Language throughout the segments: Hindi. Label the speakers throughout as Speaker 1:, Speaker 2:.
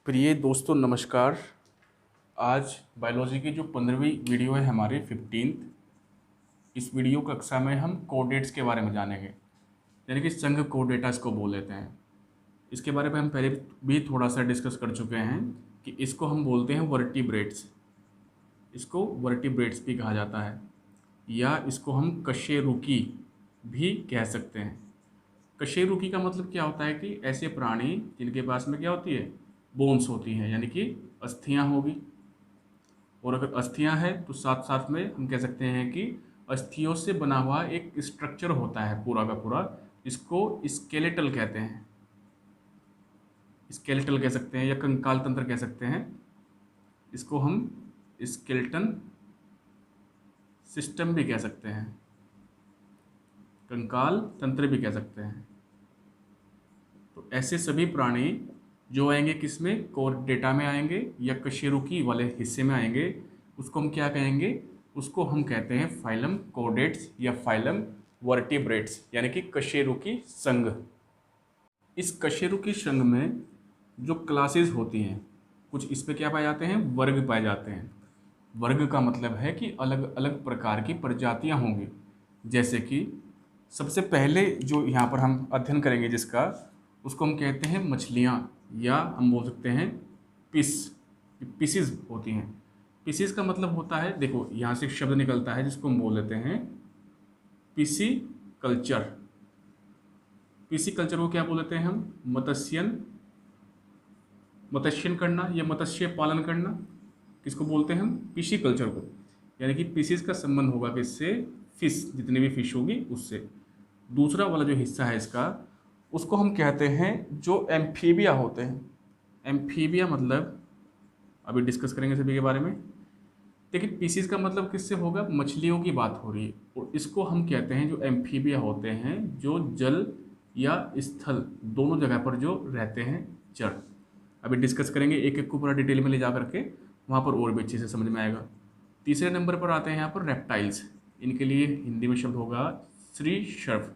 Speaker 1: प्रिय दोस्तों नमस्कार। आज बायोलॉजी की जो 15वीं वीडियो है हमारी 15th, इस वीडियो कक्षा में हम कोऑर्डिनेट्स के बारे में जानेंगे, यानी कि संघ कोऑर्डिनेटा इसको बोल लेते हैं। इसके बारे में हम पहले भी थोड़ा सा डिस्कस कर चुके हैं कि इसको हम बोलते हैं वर्टिब्रेट्स। इसको वर्टिब्रेट्स भी कहा जाता है या इसको हम कशेरुकी भी कह सकते हैं। कशेरुकी का मतलब क्या होता है कि ऐसे प्राणी जिनके पास में क्या होती है, बोन्स होती हैं, यानी कि अस्थियां होगी। और अगर अस्थियां हैं तो साथ साथ में हम कह सकते हैं कि अस्थियों से बना हुआ एक स्ट्रक्चर होता है पूरा का पूरा, इसको स्केलेटल कहते हैं। स्केलेटल कह सकते हैं या कंकाल तंत्र कह सकते हैं। इसको हम स्केलेटन सिस्टम भी कह सकते हैं, कंकाल तंत्र भी कह सकते हैं। तो ऐसे सभी प्राणी जो आएंगे किसमें, कोऑर्डिनेटा में आएंगे या कशेरुकी वाले हिस्से में आएंगे, उसको हम क्या कहेंगे, उसको हम कहते हैं फाइलम कोऑर्डिनेट्स या फाइलम वर्टिब्रेट्स, यानी कि कशेरुकी संघ। इस कशेरुकी संघ में जो क्लासेस होती हैं, कुछ इस पे क्या पाए जाते हैं, वर्ग पाए जाते हैं। वर्ग का मतलब है कि अलग अलग प्रकार की प्रजातियां होंगी। जैसे कि सबसे पहले जो यहाँ पर हम अध्ययन करेंगे जिसका, उसको हम कहते हैं मछलियाँ, या हम बोल सकते हैं पीसीज होती हैं। पीसीज का मतलब होता है, देखो यहाँ से एक शब्द निकलता है जिसको हम बोल देते हैं पीसी कल्चर। पीसी कल्चर को क्या बोल देते हैं हम, मत्स्यन करना या मत्स्य पालन करना, किसको बोलते हैं हम, पीसी कल्चर को। यानी कि पीसीज का संबंध होगा किससे, फिश, जितनी भी फिश होगी उससे। दूसरा वाला जो हिस्सा है इसका, उसको हम कहते हैं जो एम्फीबिया होते हैं। एम्फीबिया मतलब अभी डिस्कस करेंगे सभी के बारे में। लेकिन पीसीज का मतलब किससे होगा, मछलियों की बात हो रही है, और इसको हम कहते हैं जो एम्फीबिया होते हैं, जो जल या स्थल दोनों जगह पर जो रहते हैं जड़। अभी डिस्कस करेंगे एक एक को पूरा डिटेल में ले जा करके, वहाँ पर और भी अच्छे से समझ में आएगा। तीसरे नंबर पर आते हैं यहाँ पर रेप्टाइल्स। इनके लिए हिंदी में शब्द होगा श्रीसर्प।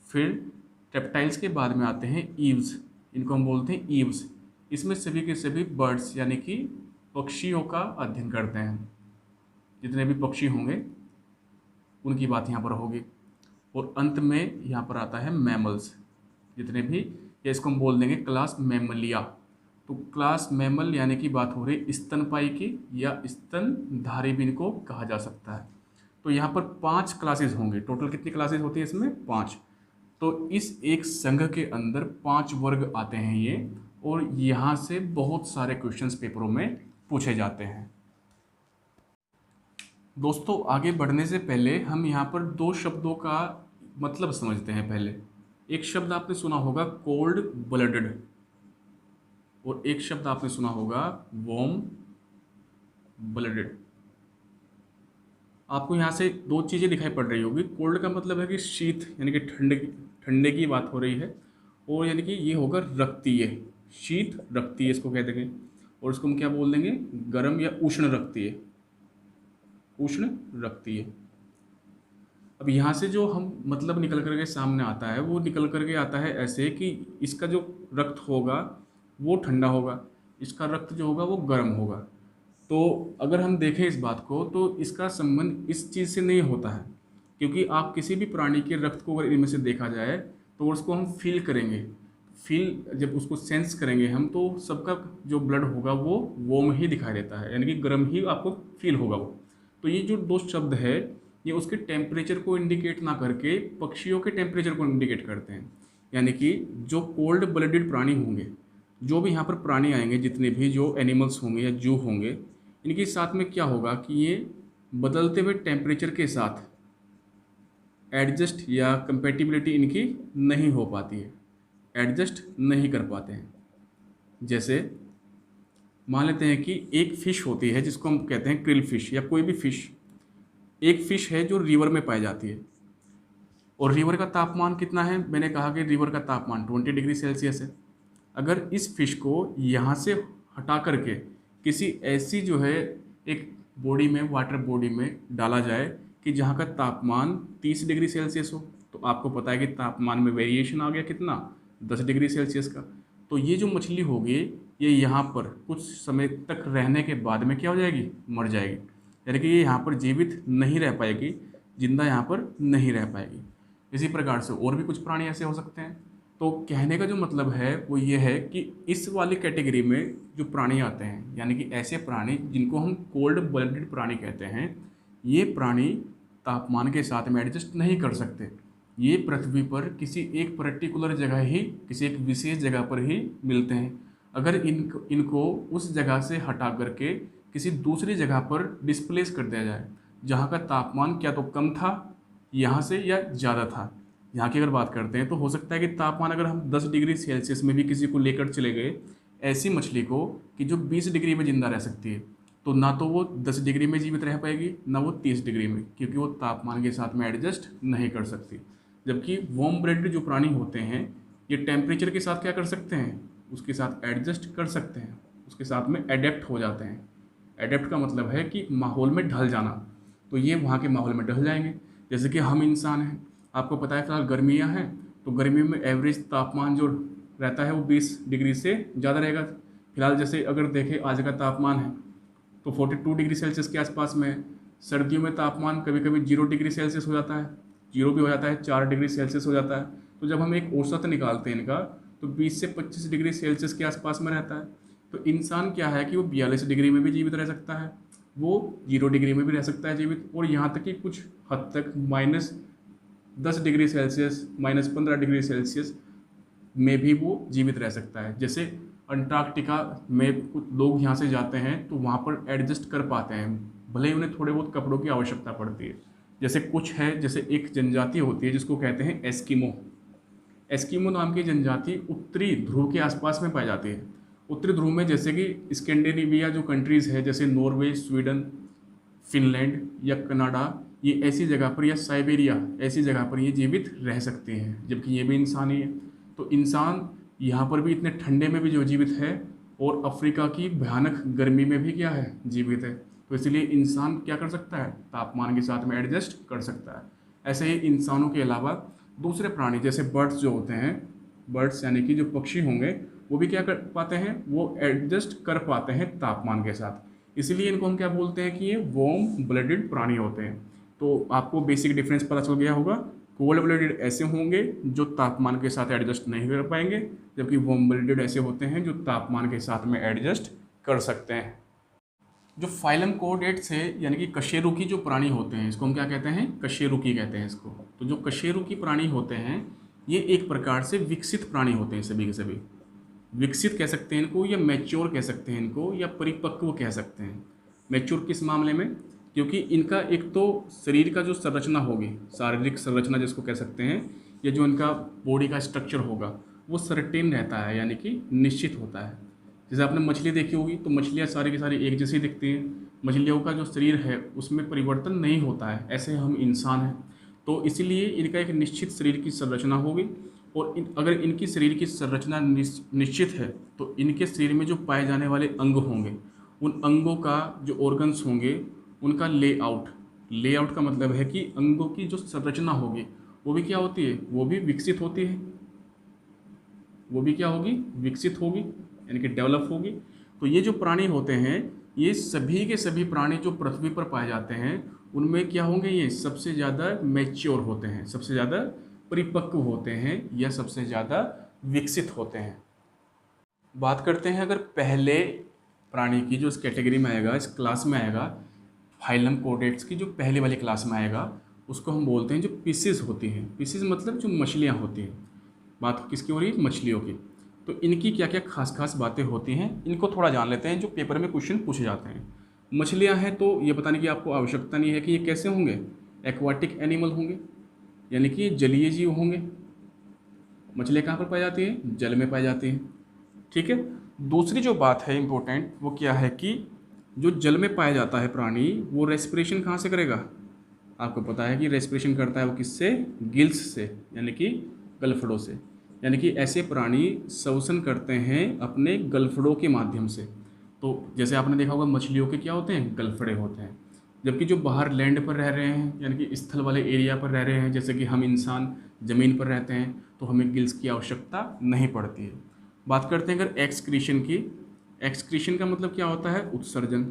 Speaker 1: फिर रेप्टाइल्स के बाद में आते हैं ईव्स, इनको हम बोलते हैं ईव्स। इसमें सभी के सभी बर्ड्स यानी कि पक्षियों का अध्ययन करते हैं। जितने भी पक्षी होंगे उनकी बात यहाँ पर होगी। और अंत में यहाँ पर आता है मैमल्स, जितने भी, या इसको हम बोल देंगे क्लास मैमलिया। तो क्लास मैमल यानी कि बात हो रही स्तनपायी की या स्तनधारी भी इनको कहा जा सकता है। तो यहाँ पर 5 क्लासेस होंगे। टोटल कितनी क्लासेस होती है इसमें, 5। तो इस एक संघ के अंदर 5 वर्ग आते हैं ये, और यहाँ से बहुत सारे क्वेश्चंस पेपरों में पूछे जाते हैं। दोस्तों आगे बढ़ने से पहले हम यहाँ पर 2 शब्दों का मतलब समझते हैं। पहले एक शब्द आपने सुना होगा कोल्ड ब्लडेड, और एक शब्द आपने सुना होगा वार्म ब्लडेड। आपको यहाँ से 2 चीज़ें दिखाई पड़ रही होगी। कोल्ड का मतलब है कि शीत, यानी कि ठंडे की बात हो रही है, और यानी कि ये होगा रक्तीय, शीत रक्तीय इसको कह देंगे। और इसको हम क्या बोल देंगे, गर्म या उष्ण रक्तीय, उष्ण रक्तीय। अब यहाँ से जो हम मतलब निकल करके सामने आता है, वो निकल करके आता है ऐसे कि इसका जो रक्त होगा वो ठंडा होगा, इसका रक्त जो होगा वो गर्म होगा। तो अगर हम देखें इस बात को, तो इसका संबंध इस चीज़ से नहीं होता है, क्योंकि आप किसी भी प्राणी के रक्त को अगर इनमें से देखा जाए तो उसको हम फील करेंगे। जब उसको सेंस करेंगे हम, तो सबका जो ब्लड होगा वो वार्म ही दिखाई देता है, यानी कि गर्म ही आपको फील होगा वो। तो ये जो 2 शब्द है, ये उसके टेम्परेचर को इंडिकेट ना करके पक्षियों के टेम्परेचर को इंडिकेट करते हैं। यानी कि जो कोल्ड ब्लडेड प्राणी होंगे, जो भी यहाँ पर प्राणी आएंगे, जितने भी जो एनिमल्स होंगे या जू होंगे, इनके साथ में क्या होगा कि ये बदलते हुए टेम्परेचर के साथ एडजस्ट या कंपेटिबिलिटी इनकी नहीं हो पाती है, एडजस्ट नहीं कर पाते हैं। जैसे मान लेते हैं कि एक फ़िश होती है जिसको हम कहते हैं क्रिल फिश, या कोई भी फ़िश। एक फ़िश है जो रिवर में पाई जाती है, और रिवर का तापमान कितना है, मैंने कहा कि रिवर का तापमान 20 डिग्री सेल्सियस है। अगर इस फिश को यहाँ से हटा करके किसी ऐसी जो है एक बॉडी में, वाटर बॉडी में डाला जाए कि जहाँ का तापमान 30 डिग्री सेल्सियस हो, तो आपको पता है कि तापमान में वेरिएशन आ गया कितना, 10 डिग्री सेल्सियस का। तो ये जो मछली होगी ये यहाँ पर कुछ समय तक रहने के बाद में क्या हो जाएगी, मर जाएगी, यानी कि ये यहाँ पर जीवित नहीं रह पाएगी, जिंदा यहाँ पर नहीं रह पाएगी। इसी प्रकार से और भी कुछ प्राणी ऐसे हो सकते हैं। तो कहने का जो मतलब है वो ये है कि इस वाली कैटेगरी में जो प्राणी आते हैं, यानी कि ऐसे प्राणी जिनको हम कोल्ड ब्लडेड प्राणी कहते हैं, ये प्राणी तापमान के साथ में एडजस्ट नहीं कर सकते। ये पृथ्वी पर किसी एक पर्टिकुलर जगह ही, किसी एक विशेष जगह पर ही मिलते हैं। अगर इनको उस जगह से हटा करके किसी दूसरी जगह पर डिस्प्लेस कर दिया जाए, जहाँ का तापमान क्या तो कम था यहाँ से या ज़्यादा था। यहाँ की अगर बात करते हैं तो हो सकता है कि तापमान अगर हम 10 डिग्री सेल्सियस में भी किसी को लेकर चले गए, ऐसी मछली को कि जो 20 डिग्री में ज़िंदा रह सकती है, तो ना तो वो 10 डिग्री में जीवित रह पाएगी, ना वो 30 डिग्री में, क्योंकि वो तापमान के साथ में एडजस्ट नहीं कर सकती। जबकि वार्म ब्लडेड जो प्राणी होते हैं ये टेम्परेचर के साथ क्या कर सकते हैं, उसके साथ एडजस्ट कर सकते हैं, उसके साथ में एडेप्ट हो जाते हैं। एडेप्ट का मतलब है कि माहौल में ढल जाना, तो ये वहाँ के माहौल में ढल जाएंगे। जैसे कि हम इंसान हैं, आपको पता है फिलहाल गर्मियाँ हैं, तो गर्मियों में एवरेज तापमान जो रहता है वो 20 डिग्री से ज़्यादा रहेगा। फिलहाल जैसे अगर देखें आज का तापमान है तो 42 डिग्री सेल्सियस के आसपास में है। सर्दियों में तापमान कभी कभी 0 डिग्री सेल्सियस हो जाता है, 0 भी हो जाता है, 4 डिग्री सेल्सियस हो जाता है। तो जब हम एक औसत निकालते हैं इनका तो 20 से 25 डिग्री सेल्सियस के आसपास में रहता है। तो इंसान क्या है कि वो 42 डिग्री में भी जीवित रह सकता है, वो 0 डिग्री में भी रह सकता है जीवित, और यहाँ तक कि कुछ हद तक -10 डिग्री सेल्सियस, -15 डिग्री सेल्सियस में भी वो जीवित रह सकता है। जैसे अंटार्कटिका में कुछ लोग यहाँ से जाते हैं तो वहाँ पर एडजस्ट कर पाते हैं, भले ही उन्हें थोड़े बहुत कपड़ों की आवश्यकता पड़ती है। जैसे कुछ है, जैसे एक जनजाति होती है जिसको कहते हैं एस्किमो। एस्किमो नाम की जनजाति उत्तरी ध्रुव के आसपास में पाई जाती है। उत्तरी ध्रुव में जैसे कि स्कैंडिनेविया जो कंट्रीज़ है, जैसे नॉर्वे, स्वीडन, फिनलैंड या कनाडा, ये ऐसी जगह पर, या साइबेरिया, ऐसी जगह पर ये जीवित रह सकते हैं, जबकि ये भी इंसान ही है। तो इंसान यहाँ पर भी इतने ठंडे में भी जो जीवित है, और अफ्रीका की भयानक गर्मी में भी क्या है, जीवित है। तो इसलिए इंसान क्या कर सकता है, तापमान के साथ में एडजस्ट कर सकता है। ऐसे ही इंसानों के अलावा दूसरे प्राणी जैसे बर्ड्स जो होते हैं, बर्ड्स यानी कि जो पक्षी होंगे, वो भी क्या कर पाते हैं, वो एडजस्ट कर पाते हैं तापमान के साथ। इसलिए इनको हम क्या बोलते हैं कि ये वार्म ब्लडेड प्राणी होते हैं। तो आपको बेसिक डिफरेंस पता चल गया होगा। कोल्ड ब्लडेड ऐसे होंगे जो तापमान के साथ एडजस्ट नहीं कर पाएंगे, जबकि वार्म ब्लडेड ऐसे होते हैं जो तापमान के साथ में एडजस्ट कर सकते हैं। जो फाइलम कोऑर्डिनेट्स है, यानी कि कशेरुकी जो प्राणी होते हैं, इसको हम क्या कहते हैं, कशेरुकी कहते हैं इसको। तो जो कशेरुकी प्राणी होते हैं ये एक प्रकार से विकसित प्राणी होते हैं, सभी के सभी। विकसित कह सकते हैं इनको, या मैच्योर कह सकते हैं इनको, या परिपक्व कह सकते हैं। मैच्योर किस मामले में, क्योंकि इनका एक तो शरीर का जो संरचना होगी, शारीरिक संरचना जिसको कह सकते हैं, या जो इनका बॉडी का स्ट्रक्चर होगा वो सर्टेन रहता है, यानी कि निश्चित होता है। जैसे आपने मछली देखी होगी तो मछलियाँ सारी की सारी एक जैसी दिखती हैं, मछलियों का जो शरीर है उसमें परिवर्तन नहीं होता है। ऐसे हम इंसान हैं, तो इसीलिए इनका एक निश्चित शरीर की संरचना होगी, और अगर इनकी शरीर की संरचना निश्चित है तो इनके शरीर में जो पाए जाने वाले अंग होंगे, उन अंगों का जो ऑर्गन्स होंगे उनका लेआउट का मतलब है कि अंगों की जो संरचना होगी वो भी क्या होती है, वो भी विकसित होती है, वो भी क्या होगी, विकसित होगी, यानी कि डेवलप होगी। तो ये जो प्राणी होते हैं, ये सभी के सभी प्राणी जो पृथ्वी पर पाए जाते हैं उनमें क्या होंगे, ये सबसे ज़्यादा मैच्योर होते हैं, सबसे ज़्यादा परिपक्व होते हैं, या सबसे ज़्यादा विकसित होते हैं। बात करते हैं अगर पहले प्राणी की, जो इस कैटेगरी में आएगा, इस क्लास में आएगा, फाइलम कोऑर्डिनेट्स की जो पहले वाली क्लास में आएगा, उसको हम बोलते हैं जो पीसीज होती हैं। पीसीज मतलब जो मछलियाँ होती हैं। बात किसकी हो रही है, मछलियों की। तो इनकी क्या क्या खास बातें होती हैं, इनको थोड़ा जान लेते हैं, जो पेपर में क्वेश्चन पूछे जाते हैं। मछलियाँ हैं तो ये बताने की आपको आवश्यकता नहीं है कि ये कैसे होंगे, एक्वाटिक एनिमल होंगे, यानी कि जलीय जीव होंगे। मछलियाँ कहाँ पर पाई जाती हैं, जल में पाई जाती हैं, ठीक है। दूसरी जो बात है इम्पोर्टेंट, वो क्या है कि जो जल में पाया जाता है प्राणी, वो रेस्पिरेशन कहाँ से करेगा, आपको पता है कि रेस्पिरेशन करता है वो किससे, गिल्स से, यानी कि गलफड़ों से। यानी कि ऐसे प्राणी श्वसन करते हैं अपने गलफड़ों के माध्यम से। तो जैसे आपने देखा होगा मछलियों के क्या होते हैं, गलफड़े होते हैं। जबकि जो बाहर लैंड पर रह रहे हैं, यानी कि स्थल वाले एरिया पर रह रहे हैं, जैसे कि हम इंसान ज़मीन पर रहते हैं, तो हमें गिल्स की आवश्यकता नहीं पड़ती है। बात करते हैं अगर एक्सक्रीशन की। एक्सक्रीशन का मतलब क्या होता है? उत्सर्जन।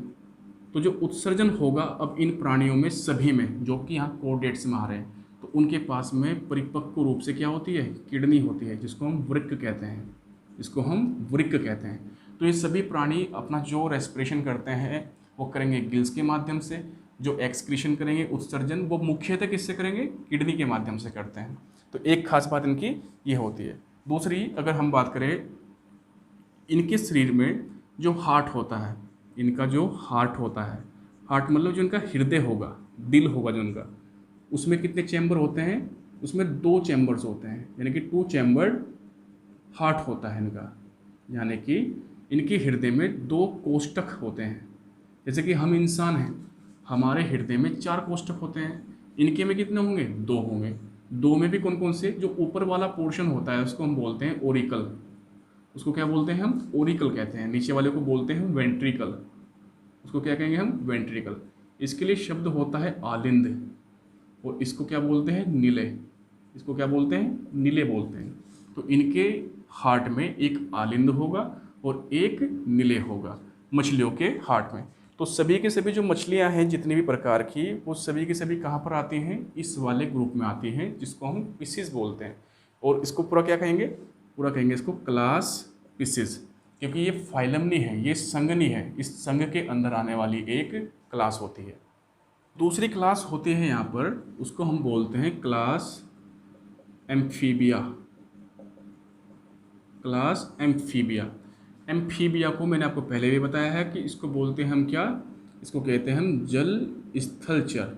Speaker 1: तो जो उत्सर्जन होगा अब इन प्राणियों में सभी में, जो कि यहाँ कोऑर्डिनेट्स में आ रहे हैं, तो उनके पास में परिपक्व रूप से क्या होती है? किडनी होती है, जिसको हम वृक्क कहते हैं, जिसको हम वृक्क कहते हैं। तो ये सभी प्राणी अपना जो रेस्पिरेशन करते हैं वो करेंगे गिल्स के माध्यम से। जो एक्सक्रीशन करेंगे, उत्सर्जन, वो मुख्यतः किससे करेंगे? किडनी के माध्यम से करते हैं। तो एक खास बात इनकी ये होती है। दूसरी अगर हम बात करें, इनके शरीर में जो हार्ट होता है, इनका जो हार्ट होता है, हार्ट मतलब जो इनका हृदय होगा, दिल होगा जो इनका, उसमें कितने चैम्बर होते हैं? उसमें 2 चैम्बर्स होते हैं, यानी कि 2 चैम्बर्ड हार्ट होता है इनका। यानी कि इनके हृदय में 2 कोष्ठक होते हैं। जैसे कि हम इंसान हैं, हमारे हृदय में 4 कोष्ठक होते हैं, इनके में कितने होंगे? 2 होंगे। 2 में भी कौन कौन से? जो ऊपर वाला पोर्शन होता है उसको हम बोलते हैं ओरिकल। उसको क्या बोलते हैं हम? ओरिकल कहते हैं। नीचे वाले को बोलते हैं वेंट्रिकल। उसको क्या कहेंगे हम? वेंट्रिकल। इसके लिए शब्द होता है आलिंद, और इसको क्या बोलते हैं? नीले। इसको क्या बोलते हैं? नीले बोलते हैं। तो इनके हार्ट में एक आलिंद होगा और एक नीले होगा मछलियों के हार्ट में। तो सभी के सभी जो मछलियां हैं जितनी भी प्रकार की, वो सभी के सभी कहाँ पर आती हैं? इस वाले ग्रुप में आती हैं, जिसको हम पिसिस बोलते हैं। और इसको पूरा क्या कहेंगे? पूरा कहेंगे इसको क्लास पिसिस, क्योंकि ये फाइलम नहीं है, ये संघ नहीं है। इस संघ के अंदर आने वाली एक क्लास होती है। दूसरी क्लास होती है यहाँ पर, उसको हम बोलते हैं class amphibia. Class amphibia. Amphibia को मैंने आपको पहले भी बताया है कि इसको बोलते हैं हम क्या? इसको कहते हैं हम जल स्थलचर।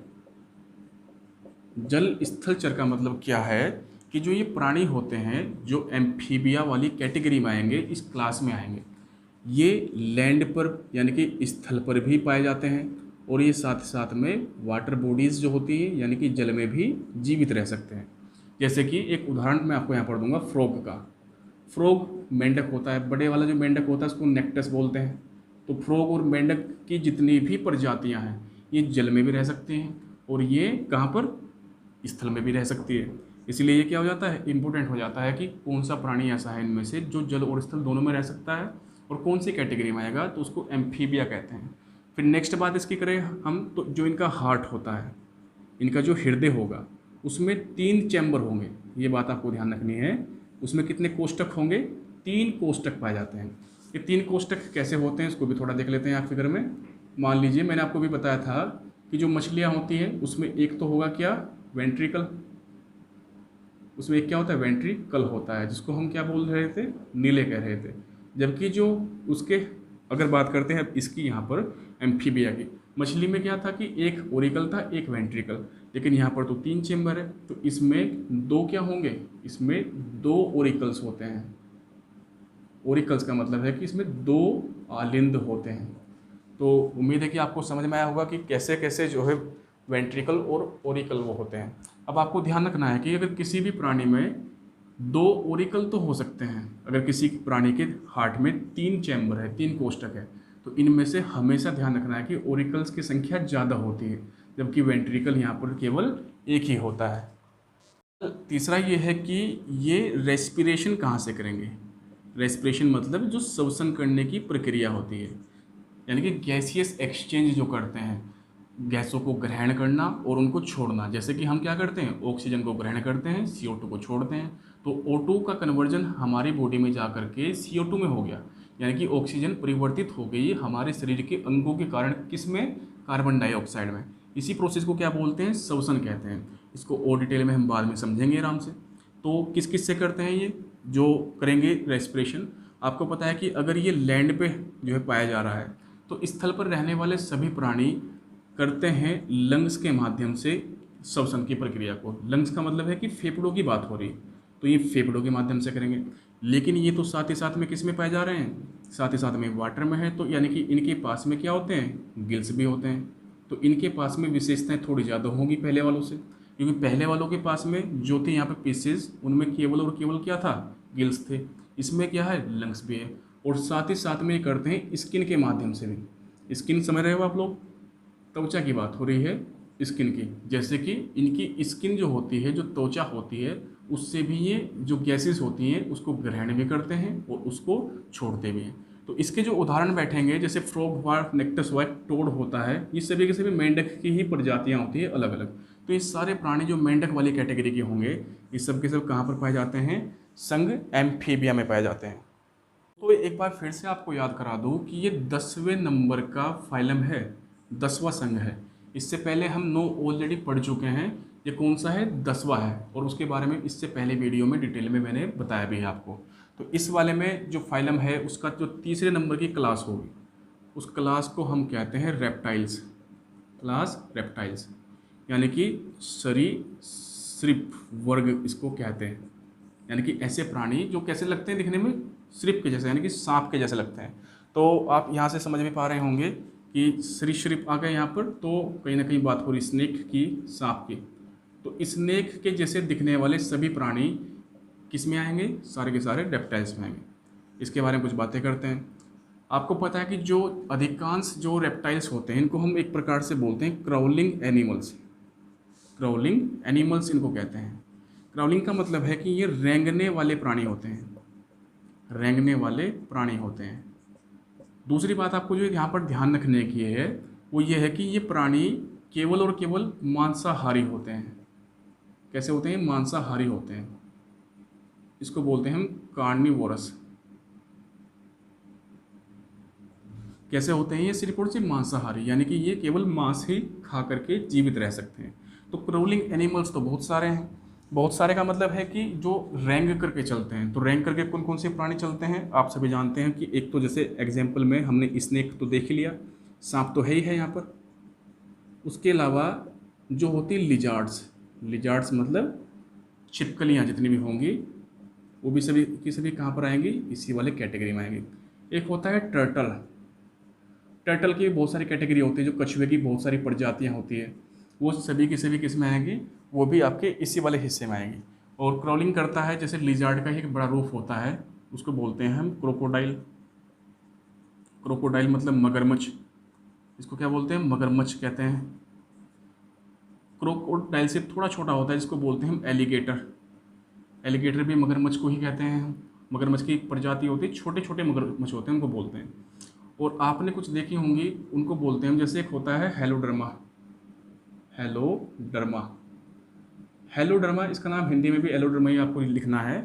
Speaker 1: जल स्थलचर का मतलब क्या है कि जो ये प्राणी होते हैं जो एम्फीबिया वाली कैटेगरी में आएंगे, इस क्लास में आएंगे, ये लैंड पर यानी कि स्थल पर भी पाए जाते हैं, और ये साथ साथ में वाटर बॉडीज़ जो होती है यानी कि जल में भी जीवित रह सकते हैं। जैसे कि एक उदाहरण मैं आपको यहाँ पढ़ दूंगा फ्रॉग का। फ्रॉग मेंढक होता है, बड़े वाला जो मेंढक होता है उसको नेक्टस बोलते हैं। तो फ्रॉग और मेंढक की जितनी भी प्रजातियाँ हैं ये जल में भी रह सकती हैं, और ये कहाँ पर? स्थल में भी रह सकती है। इसलिए ये क्या हो जाता है? इम्पोर्टेंट हो जाता है कि कौन सा प्राणी ऐसा है इनमें से जो जल और स्थल दोनों में रह सकता है, और कौन सी कैटेगरी में आएगा, तो उसको एम्फीबिया कहते हैं। फिर नेक्स्ट बात इसकी करें हम, तो जो इनका हार्ट होता है, इनका जो हृदय होगा, उसमें 3 चैम्बर होंगे। ये बात आपको ध्यान रखनी है। उसमें कितने कोष्ठक होंगे? 3 कोष्ठक पाए जाते हैं। ये 3 कोष्ठक कैसे होते हैं इसको भी थोड़ा देख लेते हैं आप फिगर में। मान लीजिए मैंने आपको भी बताया था कि जो मछलियाँ होती हैं उसमें एक तो होगा क्या? वेंट्रिकल। उसमें एक क्या होता है? वेंट्रिकल होता है, जिसको हम क्या बोल रहे थे? नीले कह रहे थे। जबकि जो उसके अगर बात करते हैं इसकी यहाँ पर एम्फीबिया की, मछली में क्या था कि एक ओरिकल था, एक वेंट्रिकल, लेकिन यहाँ पर तो 3 चेम्बर है, तो इसमें 2 क्या होंगे? इसमें 2 ओरिकल्स होते हैं। ओरिकल्स का मतलब है कि इसमें 2 आलिंद होते हैं। तो उम्मीद है कि आपको समझ में आया होगा कि कैसे कैसे जो है वेंट्रिकल और ओरिकल वो होते हैं। अब आपको ध्यान रखना है कि अगर किसी भी प्राणी में 2 ओरिकल तो हो सकते हैं, अगर किसी प्राणी के हार्ट में 3 चैम्बर है, 3 कोष्ठक है, तो इनमें से हमेशा ध्यान रखना है कि ओरिकल्स की संख्या ज़्यादा होती है, जबकि वेंट्रिकल यहाँ पर केवल एक ही होता है। तीसरा ये है कि ये रेस्पिरेशन कहाँ से करेंगे? रेस्पिरेशन मतलब जो श्वसन करने की प्रक्रिया होती है, यानी कि गैसियस एक्सचेंज जो करते हैं, गैसों को ग्रहण करना और उनको छोड़ना। जैसे कि हम क्या करते हैं? ऑक्सीजन को ग्रहण करते हैं, CO2 को छोड़ते हैं, तो O2 का कन्वर्जन हमारी बॉडी में जा करके CO2 में हो गया, यानी कि ऑक्सीजन परिवर्तित हो गई हमारे शरीर के अंगों के कारण, किस में? कार्बन डाइऑक्साइड में। इसी प्रोसेस को क्या बोलते हैं? श्वसन कहते हैं। इसको और डिटेल में हम बाद में समझेंगे आराम से। तो किस किस से करते हैं ये जो करेंगे रेस्पिरेशन? आपको पता है कि अगर ये लैंड पे जो है पाया जा रहा है, तो स्थल पर रहने वाले सभी प्राणी करते हैं लंग्स के माध्यम से श्वसन की प्रक्रिया को। लंग्स का मतलब है कि फेफड़ों की बात हो रही है, तो ये फेफड़ों के माध्यम से करेंगे। लेकिन ये तो साथ ही साथ में किस में पाए जा रहे हैं? साथ ही साथ में वाटर में है, तो यानी कि इनके पास में क्या होते हैं? गिल्स भी होते हैं। तो इनके पास में विशेषताएं थोड़ी ज़्यादा होंगी पहले वालों से, क्योंकि पहले वालों के पास में जो थे यहाँ पे पीसेस, उनमें केवल और केवल क्या था? गिल्स थे। इसमें क्या है? लंग्स भी है। और साथ ही साथ में ये करते हैं स्किन के माध्यम से भी। स्किन समझ रहे हो आप लोग? त्वचा की बात हो रही है, स्किन की। जैसे कि इनकी स्किन जो होती है, जो त्वचा होती है, उससे भी ये जो गैसेस होती हैं उसको ग्रहण भी करते हैं और उसको छोड़ते भी हैं। तो इसके जो उदाहरण बैठेंगे, जैसे फ्रॉग हुआ, नेक्टस हुआ, टोड होता है, ये सभी के सभी मेंढक की ही प्रजातियाँ होती है अलग अलग। तो ये सारे प्राणी जो मेंढक वाली कैटेगरी के होंगे, ये सब के सब कहाँ पर पाए जाते हैं? संघ एम्फीबिया में पाए जाते हैं। तो एक बार फिर से आपको याद करा दूं कि ये 10वें नंबर का फाइलम है, 10वां संघ है। इससे पहले हम 9 ऑलरेडी पढ़ चुके हैं, ये कौन सा है? 10वां है, और उसके बारे में इससे पहले वीडियो में डिटेल में मैंने बताया भी है आपको। तो इस वाले में जो फाइलम है उसका जो तीसरे नंबर की क्लास होगी, उस क्लास को हम कहते हैं रेप्टाइल्स, क्लास रेप्टाइल्स, यानी कि सरीसृप वर्ग इसको कहते हैं। यानी कि ऐसे प्राणी जो कैसे लगते हैं दिखने में? सृप के जैसे, यानी कि सांप के जैसे लगते हैं। तो आप यहाँ से समझ भी पा रहे होंगे कि सरीसृप आ गए यहाँ पर, तो कहीं ना कहीं बात हो रही स्नेक की, सांप की। तो स्नेक के जैसे दिखने वाले सभी प्राणी किस में आएंगे? सारे के सारे रेप्टाइल्स में आएंगे। इसके बारे में कुछ बातें करते हैं। आपको पता है कि जो अधिकांश जो रेप्टाइल्स होते हैं इनको हम एक प्रकार से बोलते हैं क्राउलिंग एनिमल्स। क्राउलिंग एनिमल्स इनको कहते हैं। क्राउलिंग का मतलब है कि ये रेंगने वाले प्राणी होते हैं, रेंगने वाले प्राणी होते हैं। दूसरी बात आपको जो यहाँ पर ध्यान रखने की है वो ये है कि ये प्राणी केवल और केवल मांसाहारी होते हैं। कैसे होते हैं? मांसाहारी होते हैं। इसको बोलते हैं हम कार्निवोरस। कैसे होते हैं ये? सिर्फ और सिर्फ मांसाहारी, यानी कि ये केवल मांस ही खा करके जीवित रह सकते हैं। तो क्राउलिंग एनिमल्स तो बहुत सारे हैं। बहुत सारे का मतलब है कि जो रैंग करके चलते हैं। तो रैंग करके कौन कौन से प्राणी चलते हैं? आप सभी जानते हैं कि एक तो जैसे एग्जाम्पल में हमने स्नेक तो देख लिया, सांप तो है ही है यहाँ पर। उसके अलावा जो होती लिजार्ड्स, लिजार्ड्स मतलब छिपकलियाँ जितनी भी होंगी वो भी सभी की सभी कहाँ पर आएंगी? इसी वाले कैटेगरी में आएंगी। एक होता है टर्टल। टर्टल की बहुत सारी कैटेगरी होती है, जो कछुए की बहुत सारी प्रजातियाँ होती है, वो सभी की सभी किस में आएंगी? वो भी आपके इसी वाले हिस्से में आएंगी। और क्राउलिंग करता है, जैसे लिजार्ड का ही एक बड़ा रूप होता है, उसको बोलते हैं हम क्रोकोडाइल। क्रोकोडाइल मतलब मगरमच्छ। इसको क्या बोलते हैं? मगरमच्छ कहते हैं। क्रोकोडाइल से थोड़ा छोटा होता है जिसको बोलते हैं हम एलिगेटर। एलिगेटर भी मगरमच्छ को ही कहते हैं हम। मगरमच्छ की एक प्रजाति होती है, छोटे छोटे मगरमच्छ होते हैं, उनको बोलते हैं। और आपने कुछ देखी होंगी, उनको बोलते हैं जैसे एक होता है हेलोडर्मा। हेलोडर्मा, हेलोडर्मा, इसका नाम हिंदी में भी एलोडर्मा ही आपको लिखना है।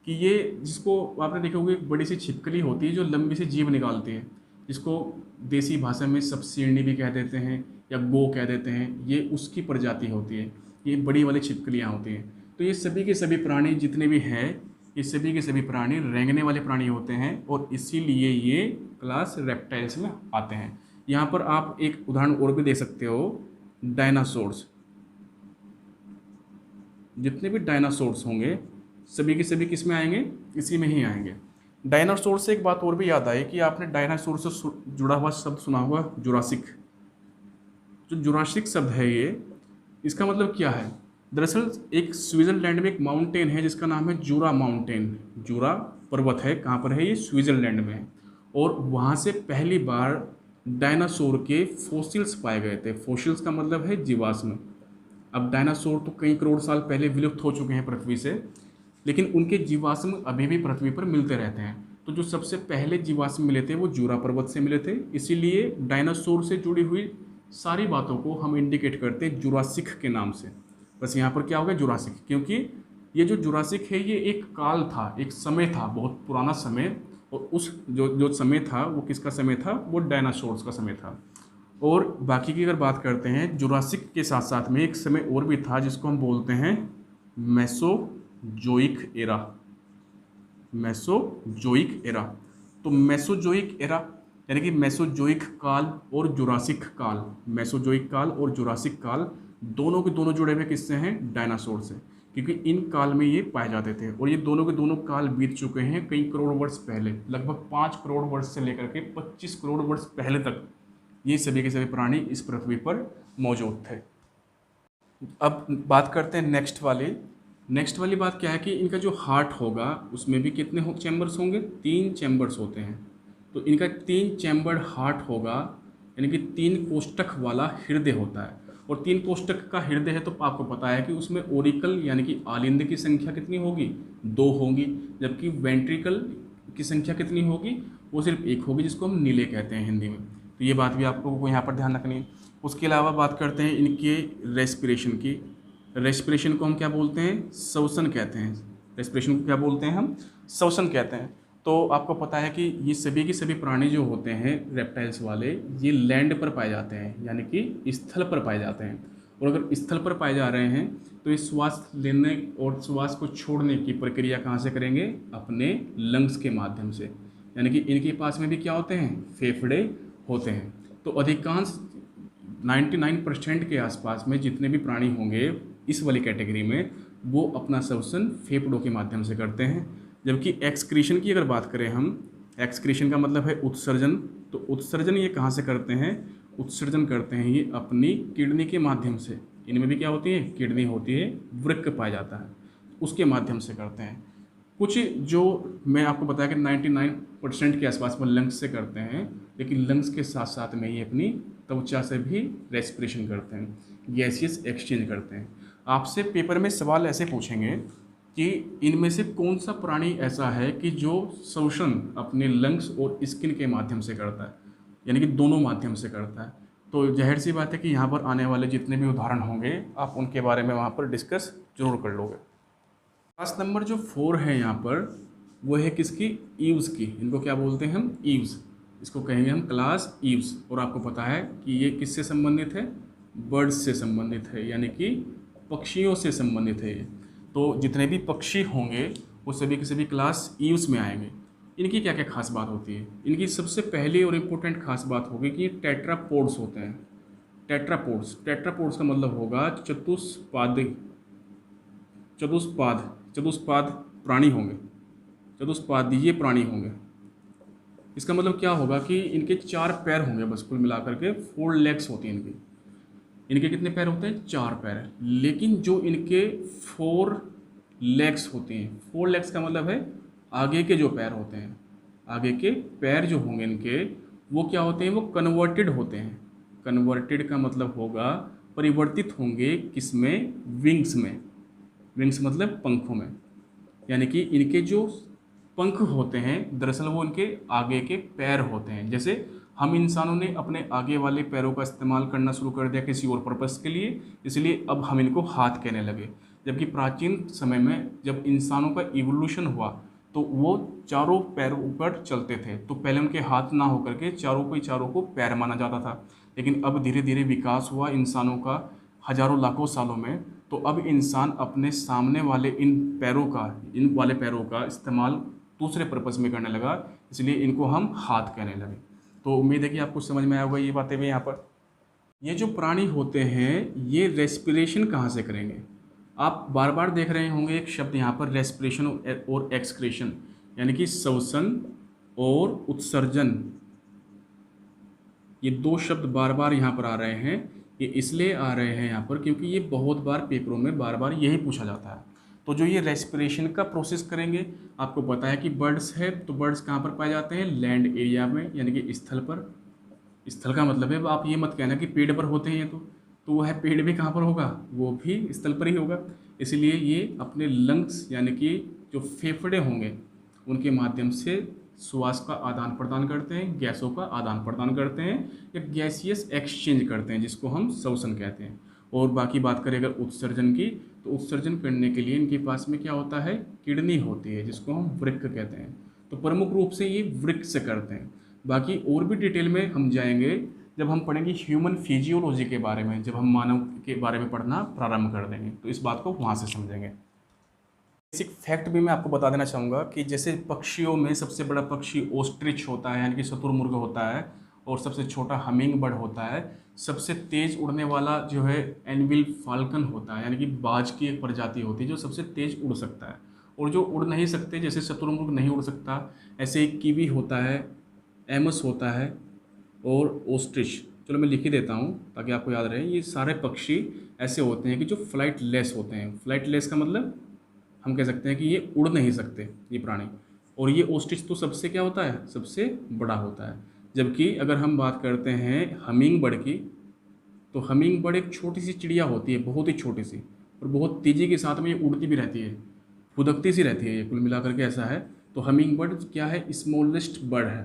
Speaker 1: कि ये जिसको आपने देखा होगा, एक बड़ी सी छिपकली होती है जो लंबी सी जीभ निकालती है, जिसको देसी भाषा में सबसीरनी भी कह देते हैं या गो कह देते हैं, ये उसकी प्रजाति होती है। ये बड़ी वाली छिपकलियाँ होती हैं। तो ये सभी के सभी प्राणी जितने भी हैं, ये सभी के सभी प्राणी रेंगने वाले प्राणी होते हैं, और इसीलिए ये क्लास रेप्टाइल्स में आते हैं। यहाँ पर आप एक उदाहरण और भी दे सकते हो, डायनासोर्स। जितने भी डायनासोर्स होंगे सभी के सभी किस में आएंगे? इसी में ही आएंगे। डायनासोर से एक बात और भी याद आई कि आपने डायनासोर से जुड़ा हुआ शब्द सुना होगा, जुरासिक। जो जुरासिक शब्द है ये, इसका मतलब क्या है? दरअसल एक स्विट्जरलैंड में एक माउंटेन है जिसका नाम है जूरा माउंटेन। जूरा पर्वत है, कहाँ पर है ये? स्विट्जरलैंड में है। और वहाँ से पहली बार डायनासोर के फॉसिल्स पाए गए थे। फॉसिल्स का मतलब है जीवाश्म। अब डायनासोर तो कई करोड़ साल पहले विलुप्त हो चुके हैं पृथ्वी से, लेकिन उनके जीवाश्म अभी भी पृथ्वी पर मिलते रहते हैं। तो जो सबसे पहले जीवाश्म मिले थे वो जूरा पर्वत से मिले थे। इसीलिए डायनासोर से जुड़ी हुई सारी बातों को हम इंडिकेट करते हैं जुरासिक के नाम से। बस यहाँ पर क्या होगा? जुरासिक, क्योंकि ये जो जुरासिक है ये एक काल था, एक समय था, बहुत पुराना समय। और उस जो समय था वो किसका समय था? वो डायनासोर्स का समय था। और बाकी की अगर बात करते हैं, जुरासिक के साथ साथ में एक समय और भी था जिसको हम बोलते हैं मेसोजोइक एरा। Mesozoic era. तो मेसोजोइक एरा यानी कि मेसोजोइक काल और जुरासिक काल, मेसोजोइक काल और जुरासिक काल दोनों के दोनों जुड़े हुए किससे हैं? डायनासोर से, क्योंकि इन काल में ये पाए जाते थे। और ये दोनों के दोनों काल बीत चुके हैं कई करोड़ वर्ष पहले, लगभग 5 करोड़ वर्ष से लेकर के 25 करोड़ वर्ष पहले तक ये सभी के सभी प्राणी इस पृथ्वी पर मौजूद थे। अब बात करते हैं नेक्स्ट वाली बात क्या है कि इनका जो हार्ट होगा उसमें भी कितने चैम्बर्स होंगे? 3 चैम्बर्स होते हैं। तो इनका 3 चैम्बर्ड हार्ट होगा, यानी कि 3 कोष्ठक वाला हृदय होता है। और 3 कोष्ठक का हृदय है तो आपको पता है कि उसमें ओरिकल यानी कि आलिंद की संख्या कितनी होगी, 2 होगी, जबकि वेंट्रिकल की संख्या कितनी होगी, वो सिर्फ 1 होगी, जिसको हम नीले कहते हैं हिंदी में। तो ये बात भी आपको यहाँ पर ध्यान रखनी है। उसके अलावा बात करते हैं इनके रेस्पिरेशन की। रेस्पिरेशन को हम क्या बोलते हैं, श्वसन कहते हैं। रेस्पिरेशन को क्या बोलते हैं हम, श्वसन कहते हैं। तो आपको पता है कि ये सभी के सभी प्राणी जो होते हैं रेप्टाइल्स वाले, ये लैंड पर पाए जाते हैं, यानी कि स्थल पर पाए जाते हैं। और अगर स्थल पर पाए जा रहे हैं तो ये श्वास लेने और श्वास को छोड़ने की प्रक्रिया कहाँ से करेंगे, अपने लंग्स के माध्यम से। यानी कि इनके पास में भी क्या होते हैं, फेफड़े होते हैं। तो अधिकांश 99% के आसपास में जितने भी प्राणी होंगे इस वाली कैटेगरी में, वो अपना श्वसन फेफड़ों के माध्यम से करते हैं। जबकि एक्सक्रीशन की अगर बात करें हम, एक्सक्रीशन का मतलब है उत्सर्जन, तो उत्सर्जन ये कहाँ से करते हैं, उत्सर्जन करते हैं ये अपनी किडनी के माध्यम से। इनमें भी क्या होती है, किडनी होती है, वृक्क पाया जाता है, उसके माध्यम से करते हैं। कुछ जो मैं आपको बताया कि 99% के आसपास में लंग्स से करते हैं, लेकिन लंग्स के साथ साथ में ये अपनी त्वचा से भी रेस्पिरेशन करते हैं, गैसियस एक्सचेंज करते हैं। आपसे पेपर में सवाल ऐसे पूछेंगे कि इनमें से कौन सा प्राणी ऐसा है कि जो श्वसन अपने लंग्स और स्किन के माध्यम से करता है, यानी कि दोनों माध्यम से करता है। तो जाहिर सी बात है कि यहाँ पर आने वाले जितने भी उदाहरण होंगे आप उनके बारे में वहाँ पर डिस्कस जरूर कर लोगे। क्लास नंबर जो 4 है यहाँ पर, वो है किसकी, ईव्स की। इनको क्या बोलते हैं हम, ईव्स। इसको कहेंगे हम क्लास ईव्स। और आपको पता है कि ये किससे संबंधित है, बर्ड्स से संबंधित है, यानी कि पक्षियों से संबंधित है ये। तो जितने भी पक्षी होंगे वो सभी के सभी क्लास ईव्स में आएंगे। इनकी क्या क्या खास बात होती है, इनकी सबसे पहली और इम्पोर्टेंट खास बात होगी कि ये टेट्रापोड्स होते हैं। टेट्रापोड्स, टेट्रापोड्स का मतलब होगा चतुष्पाद प्राणी होंगे, चतुष्पादीय प्राणी होंगे। इसका मतलब क्या होगा कि इनके 4 पैर होंगे, बस कुल मिलाकर के 4 लेग्स होती हैं इनकी। इनके कितने पैर होते हैं, 4 पैर। लेकिन जो इनके 4 लेग्स होती हैं, 4 लेग्स का मतलब है आगे के जो पैर होते हैं, आगे के पैर जो होंगे इनके, वो क्या होते हैं, वो कन्वर्टेड होते हैं। कन्वर्टेड का मतलब होगा परिवर्तित होंगे किसमें, विंग्स में। विंग्स मतलब पंखों में। यानी कि इनके जो पंख होते हैं दरअसल वो इनके आगे के पैर होते हैं। जैसे हम इंसानों ने अपने आगे वाले पैरों का इस्तेमाल करना शुरू कर दिया किसी और पर्पस के लिए, इसलिए अब हम इनको हाथ कहने लगे। जबकि प्राचीन समय में जब इंसानों का इवोल्यूशन हुआ तो वो चारों पैरों पर चलते थे, तो पहले उनके हाथ ना होकर के चारों को पैर माना जाता था। लेकिन अब धीरे धीरे विकास हुआ इंसानों का हजारों लाखों सालों में, तो अब इंसान अपने सामने वाले इन वाले पैरों का इस्तेमाल दूसरे पर्पस में करने लगा, इसलिए इनको हम हाथ कहने लगे। तो उम्मीद है कि आपको समझ में आया होगा ये बातें भी। यहाँ पर ये जो प्राणी होते हैं ये रेस्पिरेशन कहाँ से करेंगे, आप बार बार देख रहे होंगे एक शब्द यहाँ पर, रेस्पिरेशन और एक्सक्रेशन, यानी कि श्वसन और उत्सर्जन। ये 2 शब्द बार बार यहाँ पर आ रहे हैं। ये इसलिए आ रहे हैं यहाँ पर क्योंकि ये बहुत बार पेपरों में बार बार यही पूछा जाता है। तो जो ये रेस्पिरेशन का प्रोसेस करेंगे, आपको पता है कि बर्ड्स है, तो बर्ड्स कहाँ पर पाए जाते हैं, लैंड एरिया में, यानी कि स्थल पर। स्थल का मतलब है, आप ये मत कहना कि पेड़ पर होते हैं तो वह पेड़ भी कहाँ पर होगा, वो भी स्थल पर ही होगा। इसलिए ये अपने लंग्स यानी कि जो फेफड़े होंगे उनके माध्यम से श्वास का आदान प्रदान करते हैं, गैसों का आदान प्रदान करते हैं, या गैसियस एक्सचेंज करते हैं, जिसको हम श्वसन कहते हैं। और बाकी बात करें अगर उत्सर्जन की, तो उत्सर्जन करने के लिए इनके पास में क्या होता है, किडनी होती है, जिसको हम वृक्क कहते हैं। तो प्रमुख रूप से ये वृक्क से करते हैं। बाकी और भी डिटेल में हम जाएंगे जब हम पढ़ेंगे ह्यूमन फिजियोलॉजी के बारे में, जब हम मानव के बारे में पढ़ना प्रारंभ कर देंगे तो इस बात को वहाँ से समझेंगे। बेसिक फैक्ट भी मैं आपको बता देना चाहूँगा कि जैसे पक्षियों में सबसे बड़ा पक्षी ऑस्ट्रिच होता है, यानी कि शुतुरमुर्ग होता है, और सबसे छोटा हमिंग बर्ड होता है। सबसे तेज़ उड़ने वाला जो है एनविल फाल्कन होता है, यानी कि बाज की एक प्रजाति होती है जो सबसे तेज़ उड़ सकता है। और जो उड़ नहीं सकते, जैसे शुतुरमुर्ग नहीं उड़ सकता, ऐसे कीवी होता है, एमस होता है और ऑस्ट्रिच। चलो मैं लिख ही देता हूँ ताकि आपको याद रहे। ये सारे पक्षी ऐसे होते हैं कि जो फ्लाइट लेस होते हैं। फ्लाइट लेस का मतलब हम कह सकते हैं कि ये उड़ नहीं सकते ये प्राणी। और ये ऑस्ट्रिच तो सबसे क्या होता है, सबसे बड़ा होता है। जबकि अगर हम बात करते हैं हमिंग बर्ड की, तो हमिंग बर्ड एक छोटी सी चिड़िया होती है, बहुत ही छोटी सी, और बहुत तेज़ी के साथ में ये उड़ती भी रहती है, फुदकती सी रहती है, ये कुल मिलाकर के ऐसा है। तो हमिंग बर्ड क्या है, स्मॉलेस्ट बर्ड है।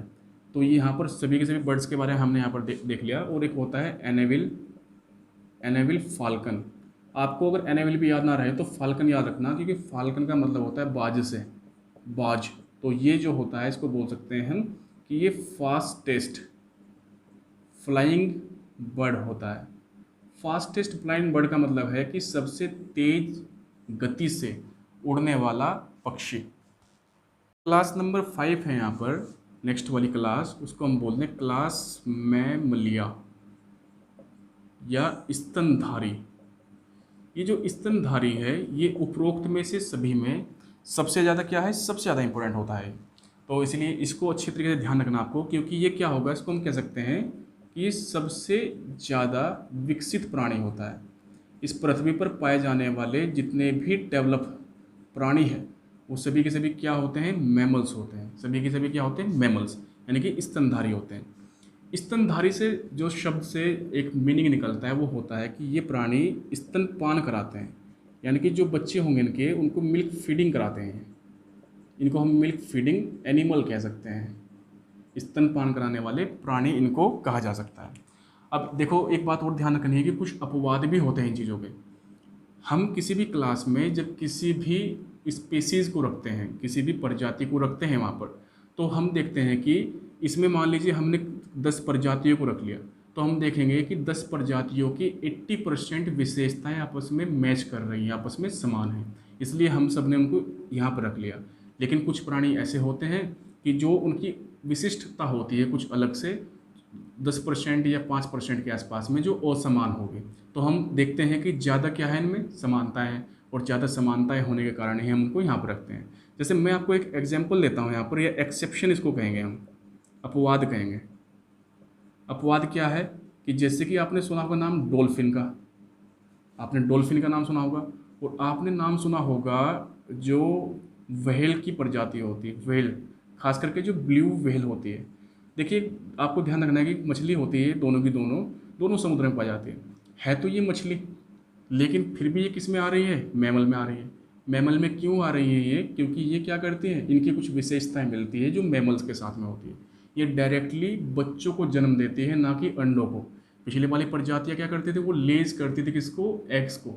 Speaker 1: तो ये यहाँ पर सभी के सभी बर्ड्स के बारे में हमने यहाँ पर देख लिया। और एक होता है एनेविल, एनेविल फाल्कन। आपको अगर एनेविल भी याद ना रहे तो फाल्कन याद रखना, क्योंकि फाल्कन का मतलब होता है बाज से, बाज। तो ये जो होता है इसको बोल सकते हैं हम कि ये फास्टेस्ट फ्लाइंग बर्ड होता है। फास्टेस्ट फ्लाइंग बर्ड का मतलब है कि सबसे तेज गति से उड़ने वाला पक्षी। क्लास नंबर 5 है यहाँ पर, नेक्स्ट वाली क्लास, उसको हम बोलते हैं क्लास मैमलिया या स्तनधारी। ये जो स्तनधारी है ये उपरोक्त में से सभी में सबसे ज़्यादा क्या है, सबसे ज़्यादा इंपॉर्टेंट होता है। तो इसलिए इसको अच्छी तरीके से ध्यान रखना आपको, क्योंकि ये क्या होगा, इसको हम कह सकते हैं कि ये सबसे ज़्यादा विकसित प्राणी होता है। इस पृथ्वी पर पाए जाने वाले जितने भी डेवलप प्राणी हैं वो सभी के सभी क्या होते हैं, मैमल्स होते हैं। सभी के सभी क्या होते हैं, मैमल्स, यानी कि स्तनधारी होते हैं। स्तनधारी से जो शब्द से एक मीनिंग निकलता है वो होता है कि ये प्राणी स्तनपान कराते हैं, यानी कि जो बच्चे होंगे इनके उनको मिल्क फीडिंग कराते हैं। इनको हम मिल्क फीडिंग एनिमल कह सकते हैं, स्तनपान कराने वाले प्राणी इनको कहा जा सकता है। अब देखो एक बात और ध्यान रखनी है कि कुछ अपवाद भी होते हैं इन चीज़ों के। हम किसी भी क्लास में जब किसी भी स्पीसीज़ को रखते हैं, किसी भी प्रजाति को रखते हैं वहाँ पर, तो हम देखते हैं कि इसमें मान लीजिए हमने 10 प्रजातियों को रख लिया, तो हम देखेंगे कि 10 प्रजातियों की 80% विशेषताएं आपस में मैच कर रही हैं, आपस में समान हैं, इसलिए हम सब ने उनको यहाँ पर रख लिया। लेकिन कुछ प्राणी ऐसे होते हैं कि जो उनकी विशिष्टता होती है कुछ अलग से, 10% या 5% के आसपास में जो असमान होगी, तो हम देखते हैं कि ज़्यादा क्या है इनमें समानताएं, और ज़्यादा समानताएं होने के कारण ही हम उनको यहाँ पर रखते हैं। जैसे मैं आपको एक एग्जांपल देता हूँ यहाँ पर, या एक्सेप्शन इसको कहेंगे हम, अपवाद कहेंगे। अपवाद क्या है कि जैसे कि आपने सुना होगा नाम डॉल्फिन का, आपने डॉल्फिन का नाम सुना होगा, और आपने नाम सुना होगा जो व्हेल की प्रजाति होती है, व्हेल, खास करके जो ब्लू व्हेल होती है। देखिए आपको ध्यान रखना है कि मछली होती है दोनों की दोनों, दोनों समुद्र में पाई जाती है तो ये मछली, लेकिन फिर भी ये किस में आ रही है, मैमल में आ रही है। मैमल में क्यों आ रही है ये, क्योंकि ये क्या करती हैं, इनकी कुछ विशेषताएं मिलती है जो मैमल्स के साथ में होती है। ये डायरेक्टली बच्चों को जन्म देती है, ना कि अंडों को। पिछले वाली प्रजातियाँ क्या करती थी, वो लेज करती थी किसको, एग्स को।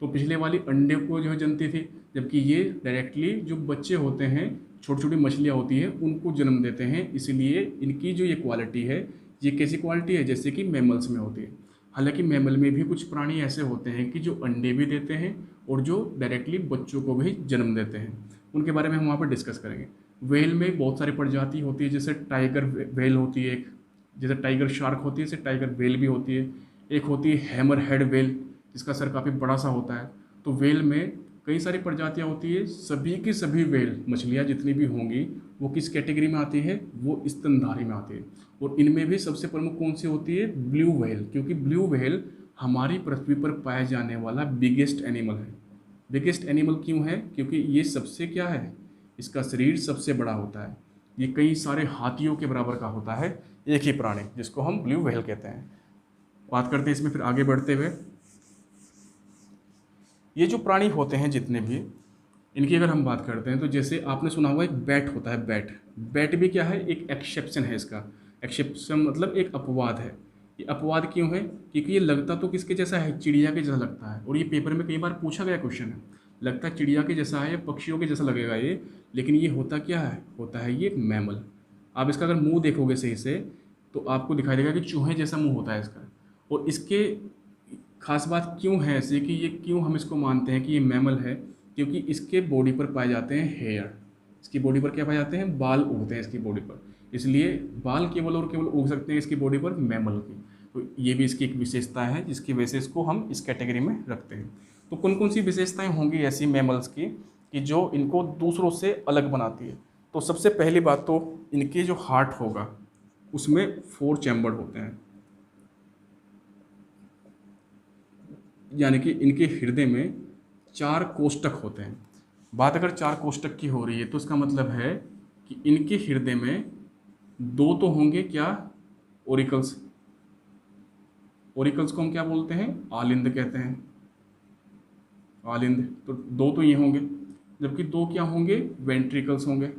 Speaker 1: तो पिछले वाली अंडे को जो है जनती थी, जबकि ये डायरेक्टली जो बच्चे होते हैं, छोटी छोटी मछलियाँ होती हैं, उनको जन्म देते हैं। इसलिए इनकी जो ये क्वालिटी है, ये कैसी क्वालिटी है, जैसे कि मैमल्स में होती है। हालांकि मैमल में भी कुछ प्राणी ऐसे होते हैं कि जो अंडे भी देते हैं और जो डायरेक्टली बच्चों को भी जन्म देते हैं, उनके बारे में हम वहाँ पर डिस्कस करेंगे। व्हेल में बहुत सारी प्रजाति होती है, जैसे टाइगर व्हेल होती है एक, जैसे टाइगर शार्क होती है, जैसे टाइगर व्हेल भी होती है। एक होती है हैमर हेड व्हेल, जिसका सर काफ़ी बड़ा सा होता है। तो व्हेल में कई सारी प्रजातियाँ होती है, सभी की सभी व्हेल मछलियाँ जितनी भी होंगी वो किस कैटेगरी में आती है, वो स्तनधारी में आती है। और इनमें भी सबसे प्रमुख कौन सी होती है, ब्लू व्हेल, क्योंकि ब्लू व्हेल हमारी पृथ्वी पर पाया जाने वाला बिगेस्ट एनिमल है। बिगेस्ट एनिमल क्यों है, क्योंकि ये सबसे क्या है, इसका शरीर सबसे बड़ा होता है। ये कई सारे हाथियों के बराबर का होता है एक ही प्राणी, जिसको हम ब्लू व्हेल कहते हैं। बात करते हैं इसमें फिर आगे बढ़ते हुए। ये जो प्राणी होते हैं जितने भी, इनकी अगर हम बात करते हैं तो जैसे आपने सुना होगा एक बैट होता है, बैट। बैट भी क्या है, एक एक्सेप्शन है इसका। एक्सेप्शन मतलब एक अपवाद है। ये अपवाद क्यों है, क्योंकि ये लगता तो किसके जैसा है, चिड़िया के जैसा लगता है। और ये पेपर में कई बार पूछा गया क्वेश्चन है, लगता चिड़िया के जैसा है, पक्षियों के जैसा लगेगा ये, लेकिन ये होता क्या है, होता है ये मैमल। आप इसका अगर मुंह देखोगे सही से तो आपको दिखाई देगा कि चूहे जैसा मुंह होता है इसका। और इसके खास बात क्यों है ऐसे कि ये क्यों हम इसको मानते हैं कि ये मैमल है, क्योंकि इसके बॉडी पर पाए जाते हैं हेयर। इसकी बॉडी पर क्या पाए जाते हैं, बाल उगते हैं इसकी बॉडी पर, इसलिए बाल केवल और केवल उग सकते हैं इसकी बॉडी पर मैमल की। तो ये भी इसकी एक विशेषता है जिसकी वजह से इसको हम इस कैटेगरी में रखते हैं। तो कौन कौन सी विशेषताएं होंगी ऐसी मैमल्स की कि जो इनको दूसरों से अलग बनाती है। तो सबसे पहली बात तो इनके जो हार्ट होगा उसमें 4 चैम्बर होते हैं, यानी कि इनके हृदय में 4 कोष्ठक होते हैं। बात अगर 4 कोष्ठक की हो रही है तो इसका मतलब है कि इनके हृदय में 2 तो होंगे क्या, ओरिकल्स, ओरिकल्स को हम क्या बोलते हैं, आलिंद कहते हैं, आलिंद। तो दो तो ये होंगे, जबकि दो क्या होंगे, वेंट्रिकल्स होंगे,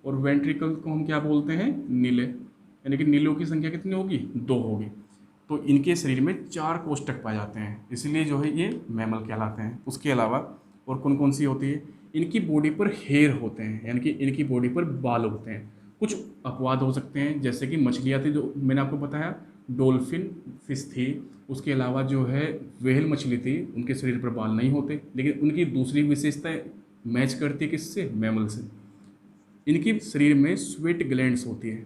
Speaker 1: और वेंट्रिकल को हम क्या बोलते हैं, नीले, यानी कि नीलों की संख्या कितनी होगी, दो होगी। तो इनके शरीर में 4 कोष्ठक पाए जाते हैं, इसलिए जो है ये मैमल कहलाते हैं। उसके अलावा और कौन कौन सी होती है, इनकी बॉडी पर हेयर होते हैं, यानी कि इनकी बॉडी पर बाल होते हैं। कुछ अपवाद हो सकते हैं, जैसे कि मछलियाँ थी जो मैंने आपको बताया, डोल्फिन फिश थी, उसके अलावा जो है व्हेल मछली थी, उनके शरीर पर बाल नहीं होते, लेकिन उनकी दूसरी विशेषताएं मैच करती है किससे, मैमल से। इनकी शरीर में स्वेट ग्लैंड्स होती है।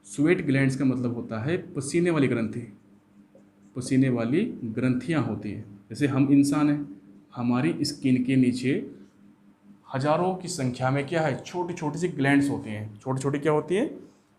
Speaker 1: स्वेट ग्लैंड्स का मतलब होता है पसीने वाली ग्रंथि, पसीने वाली ग्रंथियाँ होती हैं। जैसे हम इंसान हैं, हमारी स्किन के नीचे हजारों की संख्या में क्या है, छोटी छोटी सी ग्लैंड्स होती हैं। छोटी छोटी क्या होती है,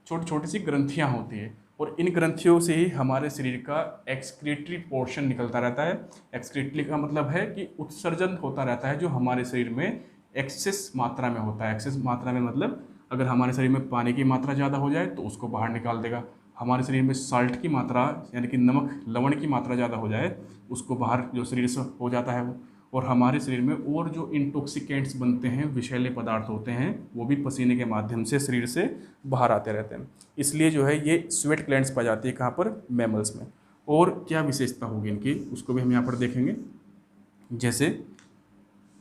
Speaker 1: छोटी छोटी सी ग्रंथियाँ होती है, और इन ग्रंथियों से ही हमारे शरीर का एक्सक्रीटरी पोर्शन निकलता रहता है। एक्सक्रीटरी का मतलब है कि उत्सर्जन होता रहता है, जो हमारे शरीर में एक्सेस मात्रा में होता है। एक्सेस मात्रा में मतलब अगर हमारे शरीर में पानी की मात्रा ज़्यादा हो जाए तो उसको बाहर निकाल देगा, हमारे शरीर में साल्ट की मात्रा यानी कि नमक लवण की मात्रा ज़्यादा हो जाए उसको बाहर जो शरीर से हो जाता है वो। और हमारे शरीर में और जो इंटॉक्सिकेंट्स बनते हैं, विषैले पदार्थ होते हैं, वो भी पसीने के माध्यम से शरीर से बाहर आते रहते हैं। इसलिए जो है ये स्वेट ग्लैंड्स पाई जाती है कहाँ पर, मैमल्स में। और क्या विशेषता होगी इनकी, उसको भी हम यहाँ पर देखेंगे। जैसे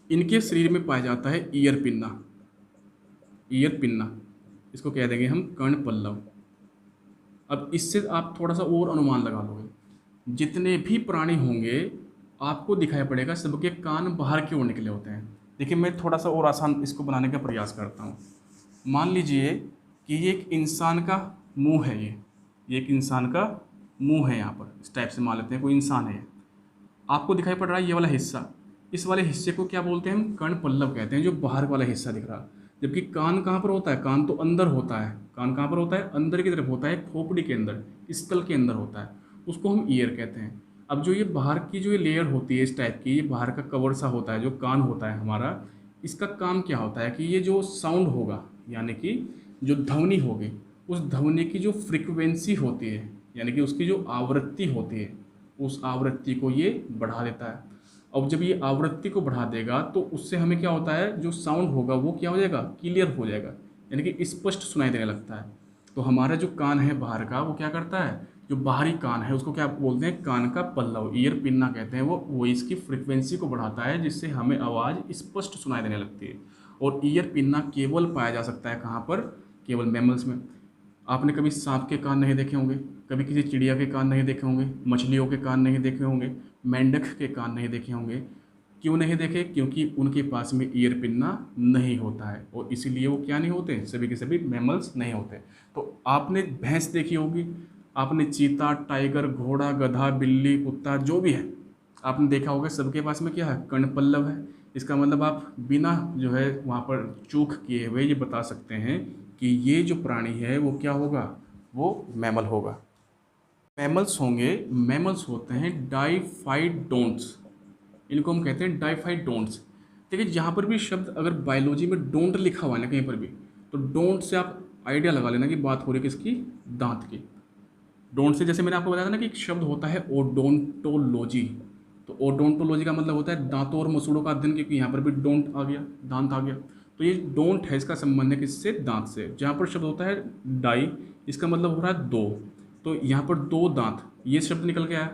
Speaker 1: इनके शरीर में पाया जाता है ईयर पिन्ना, ईयर पिन्ना, इसको कह देंगे हम कर्ण पल्लव। अब इससे आप थोड़ा सा और अनुमान लगा लोगे, जितने भी प्राणी होंगे आपको दिखाई पड़ेगा सबके कान बाहर की ओर निकले होते हैं। देखिए मैं थोड़ा सा और आसान इसको बनाने का प्रयास करता हूँ। मान लीजिए कि ये एक इंसान का मुंह है, ये एक इंसान का मुंह है, यहाँ पर इस टाइप से मान लेते हैं कोई इंसान है, आपको दिखाई पड़ रहा है ये वाला हिस्सा, इस वाले हिस्से को क्या बोलते हैं हम, कर्ण पल्लव कहते हैं, जो बाहर वाला हिस्सा दिख रहा है। जबकि कान कहाँ पर होता है, कान तो अंदर होता है, कान कहाँ पर होता है, अंदर की तरफ होता है, खोपड़ी के अंदर, स्कल के अंदर होता है, उसको हम ईयर कहते हैं। अब जो ये बाहर की जो ये लेयर होती है इस टाइप की, ये बाहर का कवर सा होता है जो कान होता है हमारा, इसका काम क्या होता है कि ये जो साउंड होगा, यानी कि जो ध्वनि होगी, उस ध्वनि की जो फ्रिक्वेंसी होती है, यानी कि उसकी जो आवृत्ति होती है, उस आवृत्ति को ये बढ़ा देता है। अब जब ये आवृत्ति को बढ़ा देगा तो उससे हमें क्या होता है, जो साउंड होगा वो क्या हो जाएगा, क्लियर हो जाएगा, यानी कि स्पष्ट सुनाई देने लगता है। तो हमारा जो कान है बाहर का, वो क्या करता है, जो बाहरी कान है उसको क्या बोलते हैं, कान का पल्लव, ईयर पिन्ना कहते हैं, वो इसकी फ्रिक्वेंसी को बढ़ाता है, जिससे हमें आवाज़ स्पष्ट सुनाई देने लगती है। और ईयर पिन्ना केवल पाया जा सकता है कहाँ पर, केवल मैमल्स में। आपने कभी सांप के कान नहीं देखे होंगे, कभी किसी चिड़िया के कान नहीं देखे होंगे, मछलियों के कान नहीं देखे होंगे, मेंढक के कान नहीं देखे होंगे। क्यों नहीं देखे, क्योंकि उनके पास में ईयर पिन्ना नहीं होता है, और इसीलिए वो क्या नहीं होते, सभी के सभी मैमल्स नहीं होते। तो आपने भैंस देखी होगी, आपने चीता, टाइगर, घोड़ा, गधा, बिल्ली, कुत्ता, जो भी है आपने देखा होगा, सबके पास में क्या है, कर्णपल्लव है। इसका मतलब आप बिना जो है वहाँ पर चूक किए हुए ये बता सकते हैं कि ये जो प्राणी है वो क्या होगा, वो मैमल होगा। मैमल्स होंगे, मैमल्स होते हैं डाइफाइडोंट्स, इनको हम कहते हैं डाइफाइडोंट्स। देखिए जहाँ पर भी शब्द अगर बायोलॉजी में डोंट लिखा हुआ है ना कहीं पर भी, तो डोंट से आप आइडिया लगा लेना कि बात हो रही है किसकी, दांत की। डोंट से जैसे मैंने आपको बताया था ना कि एक शब्द होता है ओडोंटोलॉजी, तो ओडोंटोलॉजी का मतलब होता है दांतों और मसूड़ों का अध्ययन, क्योंकि यहाँ पर भी डोंट आ गया, दांत आ गया। तो ये डोंट है, इसका संबंध है किससे, दांत से। जहाँ पर शब्द होता है डाई, इसका मतलब हो रहा है दो, तो यहाँ पर दो दांत, ये शब्द निकल के आया।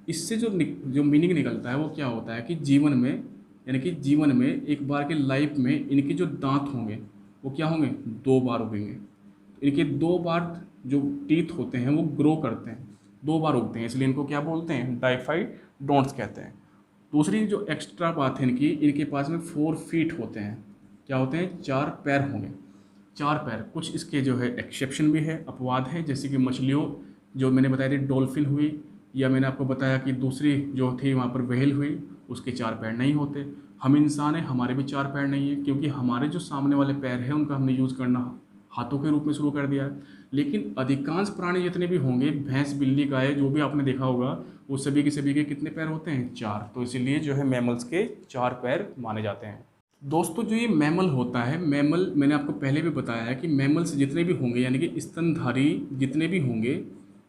Speaker 1: इससे जो मीनिंग निकलता है वो क्या होता है कि जीवन में, यानी कि जीवन में एक बार के लाइफ में इनके जो दांत होंगे वो क्या होंगे, दो बार उगेंगे। इनके दो बार जो टीथ होते हैं वो ग्रो करते हैं, दो बार उगते हैं, इसलिए इनको क्या बोलते हैं, डाइफाइडोंट्स कहते हैं। दूसरी जो एक्स्ट्रा बात है इनकी, इनके पास में 4 फीट होते हैं, क्या होते हैं, 4 पैर होंगे, 4 पैर। कुछ इसके जो है एक्सेप्शन भी है, अपवाद है, जैसे कि मछलियों जो मैंने बताई थी डॉल्फिन हुई, या मैंने आपको बताया कि दूसरी जो थी वहाँ पर व्हेल हुई, उसके 4 पैर नहीं होते। हम इंसान हैं, हमारे भी 4 पैर नहीं है, क्योंकि हमारे जो सामने वाले पैर हैं उनका हमने यूज़ करना हाथों के रूप में शुरू कर दिया है। लेकिन अधिकांश प्राणी जितने भी होंगे, भैंस, बिल्ली, गाय, जो भी आपने देखा होगा, वो सभी के सभी के कितने पैर होते हैं, 4। तो इसीलिए जो है मैमल्स के 4 पैर माने जाते हैं। दोस्तों जो ये मैमल होता है, मैमल मैंने आपको पहले भी बताया है कि मैमल्स जितने भी होंगे, यानी कि स्तनधारी जितने भी होंगे,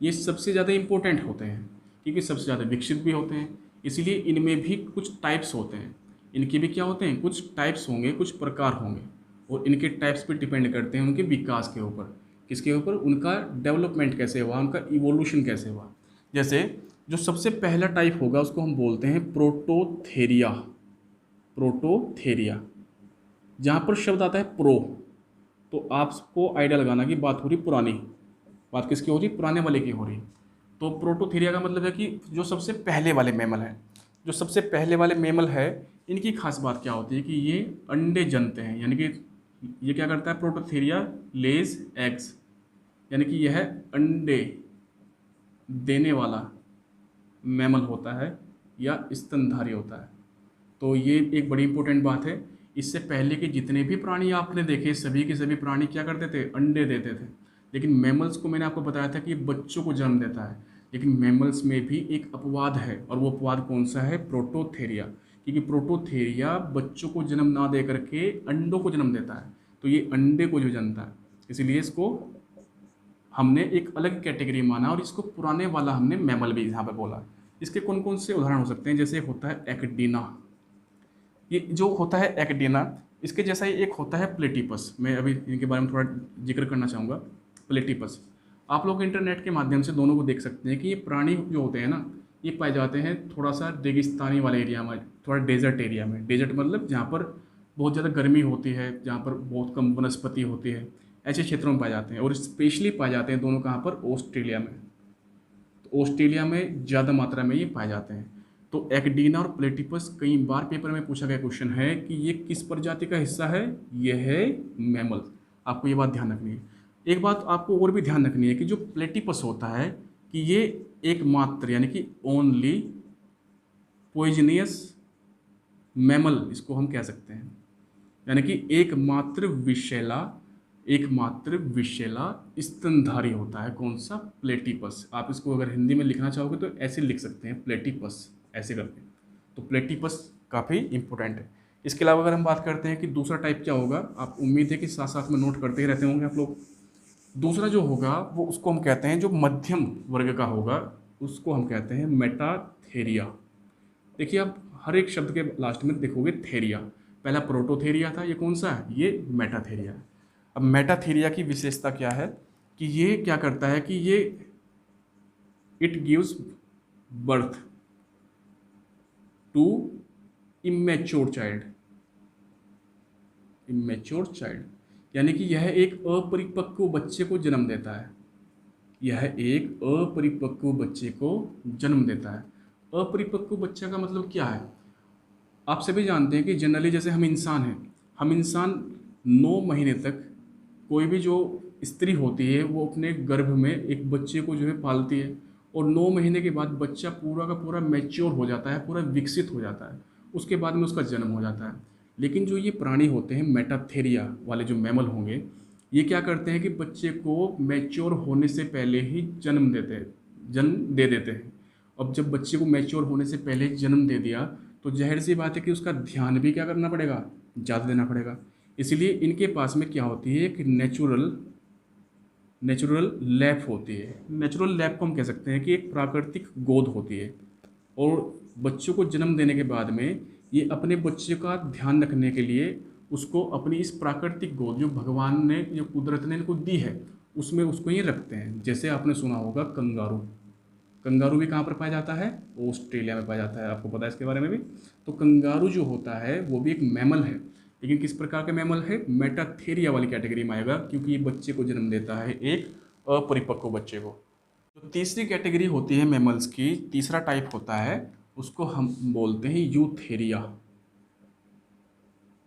Speaker 1: ये सबसे ज़्यादा इम्पोर्टेंट होते हैं क्योंकि सबसे ज़्यादा विकसित भी होते हैं, इसलिए इनमें भी कुछ टाइप्स होते हैं। इनके भी क्या होते हैं, कुछ टाइप्स होंगे, कुछ प्रकार होंगे, और इनके टाइप्स पे डिपेंड करते हैं उनके विकास के ऊपर। किसके ऊपर, उनका डेवलपमेंट कैसे हुआ, उनका इवोल्यूशन कैसे हुआ। जैसे जो सबसे पहला टाइप होगा उसको हम बोलते हैं प्रोटोथेरिया। प्रोटोथेरिया, जहाँ पर शब्द आता है प्रो, तो आपको आइडिया लगाना कि बात हो रही पुरानी, बात किसकी हो रही, पुराने वाले की हो रही। तो प्रोटोथेरिया का मतलब है कि जो सबसे पहले वाले मैमल हैं, जो सबसे पहले वाले मैमल है, इनकी खास बात क्या होती है कि ये अंडे जनते हैं, यानी कि ये क्या करता है, प्रोटोथेरिया लेज एग्स, यानी कि यह अंडे देने वाला मैमल होता है या स्तनधारी होता है। तो ये एक बड़ी इंपॉर्टेंट बात है। इससे पहले के जितने भी प्राणी आपने देखे, सभी के सभी प्राणी क्या करते थे, अंडे देते थे। लेकिन मैमल्स को मैंने आपको बताया था कि ये बच्चों को जन्म देता है, लेकिन मैमल्स में भी एक अपवाद है, और वो अपवाद कौन सा है, प्रोटोथेरिया। क्योंकि प्रोटोथेरिया बच्चों को जन्म ना दे करके अंडों को जन्म देता है, तो ये अंडे को जो जनता है, इसीलिए इसको हमने एक अलग कैटेगरी माना, और इसको पुराने वाला हमने मैमल भी यहाँ पे बोला। इसके कौन कौन से उदाहरण हो सकते हैं, जैसे होता है एक्डीना। ये जो होता है एक्डीना, इसके जैसा ही एक होता है प्लेटिपस। मैं अभी इनके बारे में थोड़ा जिक्र करना चाहूँगा। प्लेटिपस, आप लोग इंटरनेट के माध्यम से दोनों को देख सकते हैं कि ये प्राणी जो होते हैं ना, ये पाए जाते हैं थोड़ा सा रेगिस्तानी वाले एरिया में, थोड़ा डेजर्ट एरिया में। डेजर्ट मतलब जहाँ पर बहुत ज़्यादा गर्मी होती है, जहाँ पर बहुत कम वनस्पति होती है, ऐसे क्षेत्रों में पाए जाते हैं। और स्पेशली पाए जाते हैं दोनों कहाँ पर, ऑस्ट्रेलिया में। तो ऑस्ट्रेलिया में ज़्यादा मात्रा में ये पाए जाते हैं। तो एक्डीना और प्लेटिपस, कई बार पेपर में पूछा गया क्वेश्चन है कि ये किस प्रजाति का हिस्सा है, ये है मैमल। आपको ये बात ध्यान रखनी है। एक बात आपको और भी ध्यान रखनी है कि जो प्लेटिपस होता है कि ये एकमात्र, यानी कि ओनली पॉइजनियस मैमल इसको हम कह सकते हैं, यानी कि एकमात्र विषैला स्तनधारी होता है। कौन सा, प्लेटिपस। आप इसको अगर हिंदी में लिखना चाहोगे तो ऐसे लिख सकते हैं, प्लेटिपस, ऐसे करके। तो प्लेटिपस काफ़ी इंपॉर्टेंट है। इसके अलावा अगर हम बात करते हैं कि दूसरा टाइप क्या होगा, आप उम्मीद है कि साथ साथ में नोट करते ही रहते होंगे आप लोग। दूसरा जो होगा वो, उसको हम कहते हैं, जो मध्यम वर्ग का होगा, उसको हम कहते हैं मेटाथेरिया। देखिए आप हर एक शब्द के लास्ट में देखोगे थेरिया। पहला प्रोटोथेरिया था, ये कौन सा है, ये मेटाथेरिया है। अब मेटाथेरिया की विशेषता क्या है कि ये क्या करता है कि ये it gives birth to immature child, यानी कि यह एक अपरिपक्व बच्चे को जन्म देता है। यह एक अपरिपक्व बच्चे को जन्म देता है। अपरिपक्व बच्चा का मतलब क्या है, आप सभी जानते हैं कि जनरली जैसे हम इंसान हैं, हम इंसान 9 महीने तक, कोई भी जो स्त्री होती है वो अपने गर्भ में एक बच्चे को जो है पालती है, और 9 महीने के बाद बच्चा पूरा का पूरा मैच्योर हो जाता है, पूरा विकसित हो जाता है, उसके बाद में उसका जन्म हो जाता है। लेकिन जो ये प्राणी होते हैं मेटाथेरिया वाले, जो मैमल होंगे, ये क्या करते हैं कि बच्चे को मैच्योर होने से पहले ही जन्म दे देते हैं। अब जब बच्चे को मैच्योर होने से पहले जन्म दे दिया, तो जाहिर सी बात है कि उसका ध्यान भी क्या करना पड़ेगा, ज़्यादा देना पड़ेगा। इसलिए इनके पास में क्या होती है, कि नेचुरल लैप होती है। नेचुरल लैप को हम कह सकते हैं कि एक प्राकृतिक गोद होती है, और बच्चों को जन्म देने के बाद में ये अपने बच्चे का ध्यान रखने के लिए उसको अपनी इस प्राकृतिक गोद, जो भगवान ने, जो कुदरत ने इनको दी है, उसमें उसको ये रखते हैं। जैसे आपने सुना होगा कंगारू, कंगारू भी कहाँ पर पाया जाता है, ऑस्ट्रेलिया में पाया जाता है, आपको पता है इसके बारे में भी। तो कंगारू जो होता है वो भी एक मैमल है, लेकिन किस प्रकार का मैमल है, मेटाथेरिया वाली कैटेगरी में आएगा, क्योंकि ये बच्चे को जन्म देता है, एक अपरिपक्व बच्चे को। तो तीसरी कैटेगरी होती है मैमल्स की, तीसरा टाइप होता है, उसको हम बोलते हैं यूथेरिया।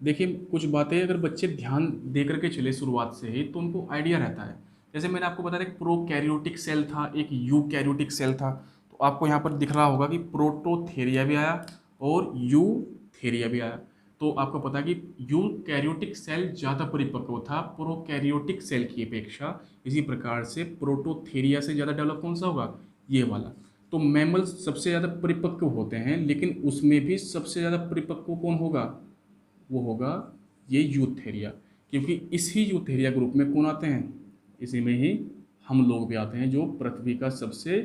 Speaker 1: देखिए कुछ बातें अगर बच्चे ध्यान दे करके चले शुरुआत से ही, तो उनको आइडिया रहता है। जैसे मैंने आपको बताया एक प्रोकैरियोटिक सेल था, एक यूकैरियोटिक सेल था, तो आपको यहाँ पर दिख रहा होगा कि प्रोटोथेरिया भी आया और यूथेरिया भी आया। तो आपको पता है कि यूकैरियोटिक सेल ज़्यादा परिपक्व था प्रोकैरियोटिक सेल की अपेक्षा, इसी प्रकार से प्रोटोथेरिया से ज़्यादा डेवलप कौन सा होगा, ये वाला। तो मैमल्स सबसे ज़्यादा परिपक्व होते हैं, लेकिन उसमें भी सबसे ज़्यादा परिपक्व कौन होगा, वो होगा ये यूथेरिया। क्योंकि इसी यूथेरिया ग्रुप में कौन आते हैं, इसी में ही हम लोग भी आते हैं, जो पृथ्वी का सबसे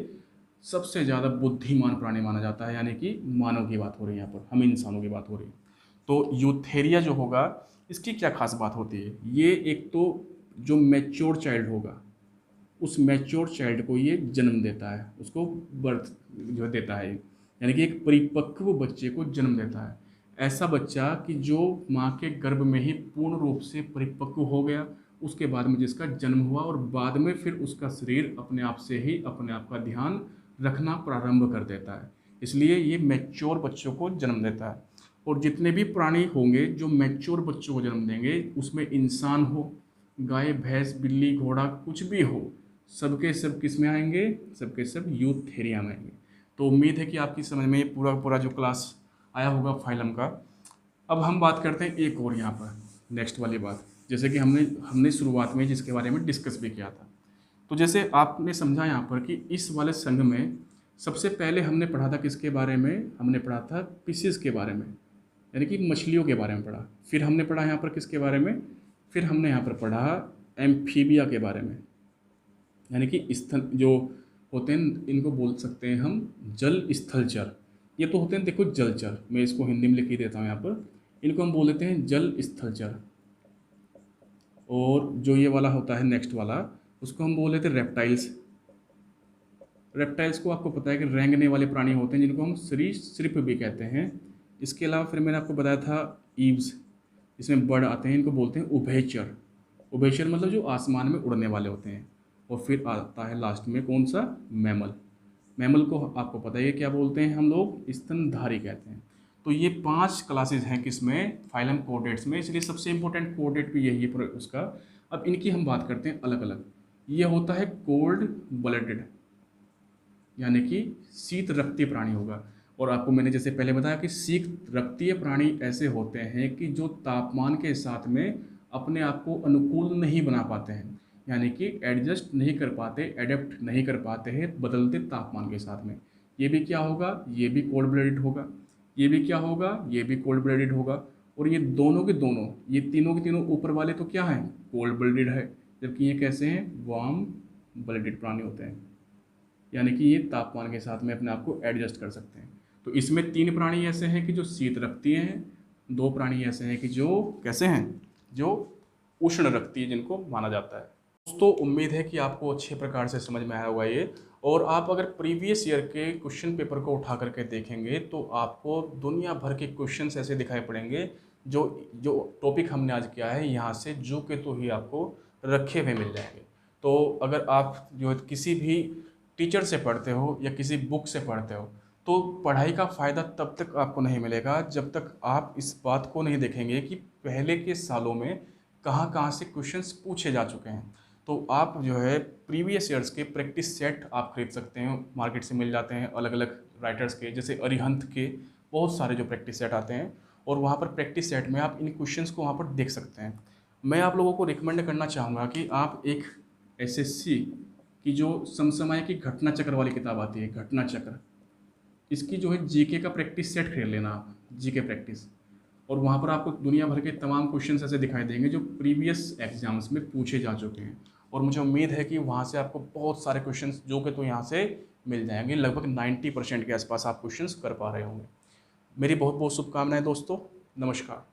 Speaker 1: सबसे ज़्यादा बुद्धिमान प्राणी माना जाता है, यानी कि मानव की बात हो रही है यहाँ पर, हम इंसानों की बात हो रही है। तो यूथेरिया जो होगा, इसकी क्या खास बात होती है, ये एक तो जो मैच्योर चाइल्ड होगा, उस मैच्योर चाइल्ड को ये जन्म देता है, उसको बर्थ जो देता है, यानी कि एक परिपक्व बच्चे को जन्म देता है। ऐसा बच्चा कि जो माँ के गर्भ में ही पूर्ण रूप से परिपक्व हो गया, उसके बाद में जिसका जन्म हुआ और बाद में फिर उसका शरीर अपने आप से ही अपने आप का ध्यान रखना प्रारंभ कर देता है, इसलिए ये मैच्योर बच्चों को जन्म देता है। और जितने भी प्राणी होंगे जो मैच्योर बच्चों को जन्म देंगे, उसमें इंसान हो, गाय भैंस बिल्ली घोड़ा कुछ भी हो, सबके सब किस में आएंगे, सबके सब यूथेरिया में आएंगे। तो उम्मीद है कि आपकी समझ में ये पूरा पूरा जो क्लास आया होगा फाइलम का। अब हम बात करते हैं एक और यहाँ पर नेक्स्ट वाली बात, जैसे कि हमने हमने शुरुआत में जिसके बारे में डिस्कस भी किया था। तो जैसे आपने समझा यहाँ पर कि इस वाले संघ में सबसे पहले हमने पढ़ा था किसके बारे में, हमने पढ़ा था फिशेस के बारे में, यानी कि मछलियों के बारे में पढ़ा। फिर हमने पढ़ा यहाँ पर किसके बारे में, फिर हमने यहाँ पर पढ़ा एम्फीबिया के बारे में, यानी कि स्थल जो होते हैं, इनको बोल सकते हैं हम जल स्थलचर। ये तो होते हैं देखो जलचर, मैं इसको हिंदी में लिख ही देता हूँ यहाँ पर, इनको हम बोल देते हैं जल स्थलचर। और जो ये वाला होता है नेक्स्ट वाला, उसको हम बोल देते हैं रेप्टाइल्स। रेप्टाइल्स को आपको पता है कि रेंगने वाले प्राणी होते हैं, जिनको हम सरीसृप भी कहते हैं। इसके अलावा फिर मैंने आपको बताया था ईव्स, इसमें बर्ड आते हैं, इनको बोलते हैं उभयचर। उभयचर मतलब जो आसमान में उड़ने वाले होते हैं। और फिर आता है लास्ट में कौन सा, मैमल। मैमल को आपको पता है क्या बोलते हैं हम लोग, स्तनधारी कहते हैं। तो ये 5 क्लासेस हैं किसमें, फाइलम कोऑर्डिनेट्स में, इसलिए सबसे इंपॉर्टेंट कोऑर्डिनेट भी यही है उसका। अब इनकी हम बात करते हैं अलग अलग। ये होता है कोल्ड ब्लडेड, यानी कि शीत रक्तीय प्राणी होगा। और आपको मैंने जैसे पहले बताया कि शीत रक्तीय प्राणी ऐसे होते हैं कि जो तापमान के साथ में अपने आप को अनुकूल नहीं बना पाते हैं, यानी कि एडजस्ट नहीं कर पाते, एडेप्ट नहीं कर पाते हैं बदलते तापमान के साथ में। ये भी क्या होगा, ये भी कोल्ड ब्लडेड होगा, ये भी क्या होगा, ये भी कोल्ड ब्लडेड होगा। और ये दोनों के दोनों, ये तीनों के तीनों ऊपर वाले तो क्या हैं, कोल्ड ब्लडेड है, जबकि ये कैसे हैं, वार्म ब्लडेड प्राणी होते हैं, यानी कि ये तापमान के साथ में अपने आप को एडजस्ट कर सकते हैं। तो इसमें 3 प्राणी ऐसे हैं कि जो शीत रक्तीय हैं, 2 प्राणी ऐसे हैं कि जो कैसे हैं, जो उष्ण रक्तीय जिनको माना जाता है। दोस्तों उम्मीद है कि आपको अच्छे प्रकार से समझ में आया होगा ये। और आप अगर प्रीवियस ईयर के क्वेश्चन पेपर को उठा करके देखेंगे तो आपको दुनिया भर के क्वेश्चंस ऐसे दिखाई पड़ेंगे, जो जो टॉपिक हमने आज किया है यहाँ से जो के तो ही आपको रखे हुए मिल जाएंगे। तो अगर आप जो किसी भी टीचर से पढ़ते हो या किसी बुक से पढ़ते हो, तो पढ़ाई का फ़ायदा तब तक आपको नहीं मिलेगा जब तक आप इस बात को नहीं देखेंगे कि पहले के सालों में कहाँ कहाँ से क्वेश्चंस पूछे जा चुके हैं। तो आप जो है प्रीवियस ईयर्स के प्रैक्टिस सेट आप खरीद सकते हैं, मार्केट से मिल जाते हैं अलग अलग राइटर्स के, जैसे अरिहंत के बहुत सारे जो प्रैक्टिस सेट आते हैं, और वहाँ पर प्रैक्टिस सेट में आप इन क्वेश्चंस को वहाँ पर देख सकते हैं। मैं आप लोगों को रिकमेंड करना चाहूँगा कि आप एक एसएससी की जो समसामयिक घटना चक्र वाली किताब आती है, घटना चक्र, इसकी जो है जीके का प्रैक्टिस सेट खरीद लेना आप, जीके प्रैक्टिस। और वहाँ पर आपको दुनिया भर के तमाम क्वेश्चंस ऐसे दिखाई देंगे जो प्रीवियस एग्जाम्स में पूछे जा चुके हैं। और मुझे उम्मीद है कि वहाँ से आपको बहुत सारे क्वेश्चंस जो कि तो यहाँ से मिल जाएंगे, लगभग 90% के आसपास आप क्वेश्चंस कर पा रहे होंगे। मेरी बहुत बहुत शुभकामनाएं दोस्तों, नमस्कार।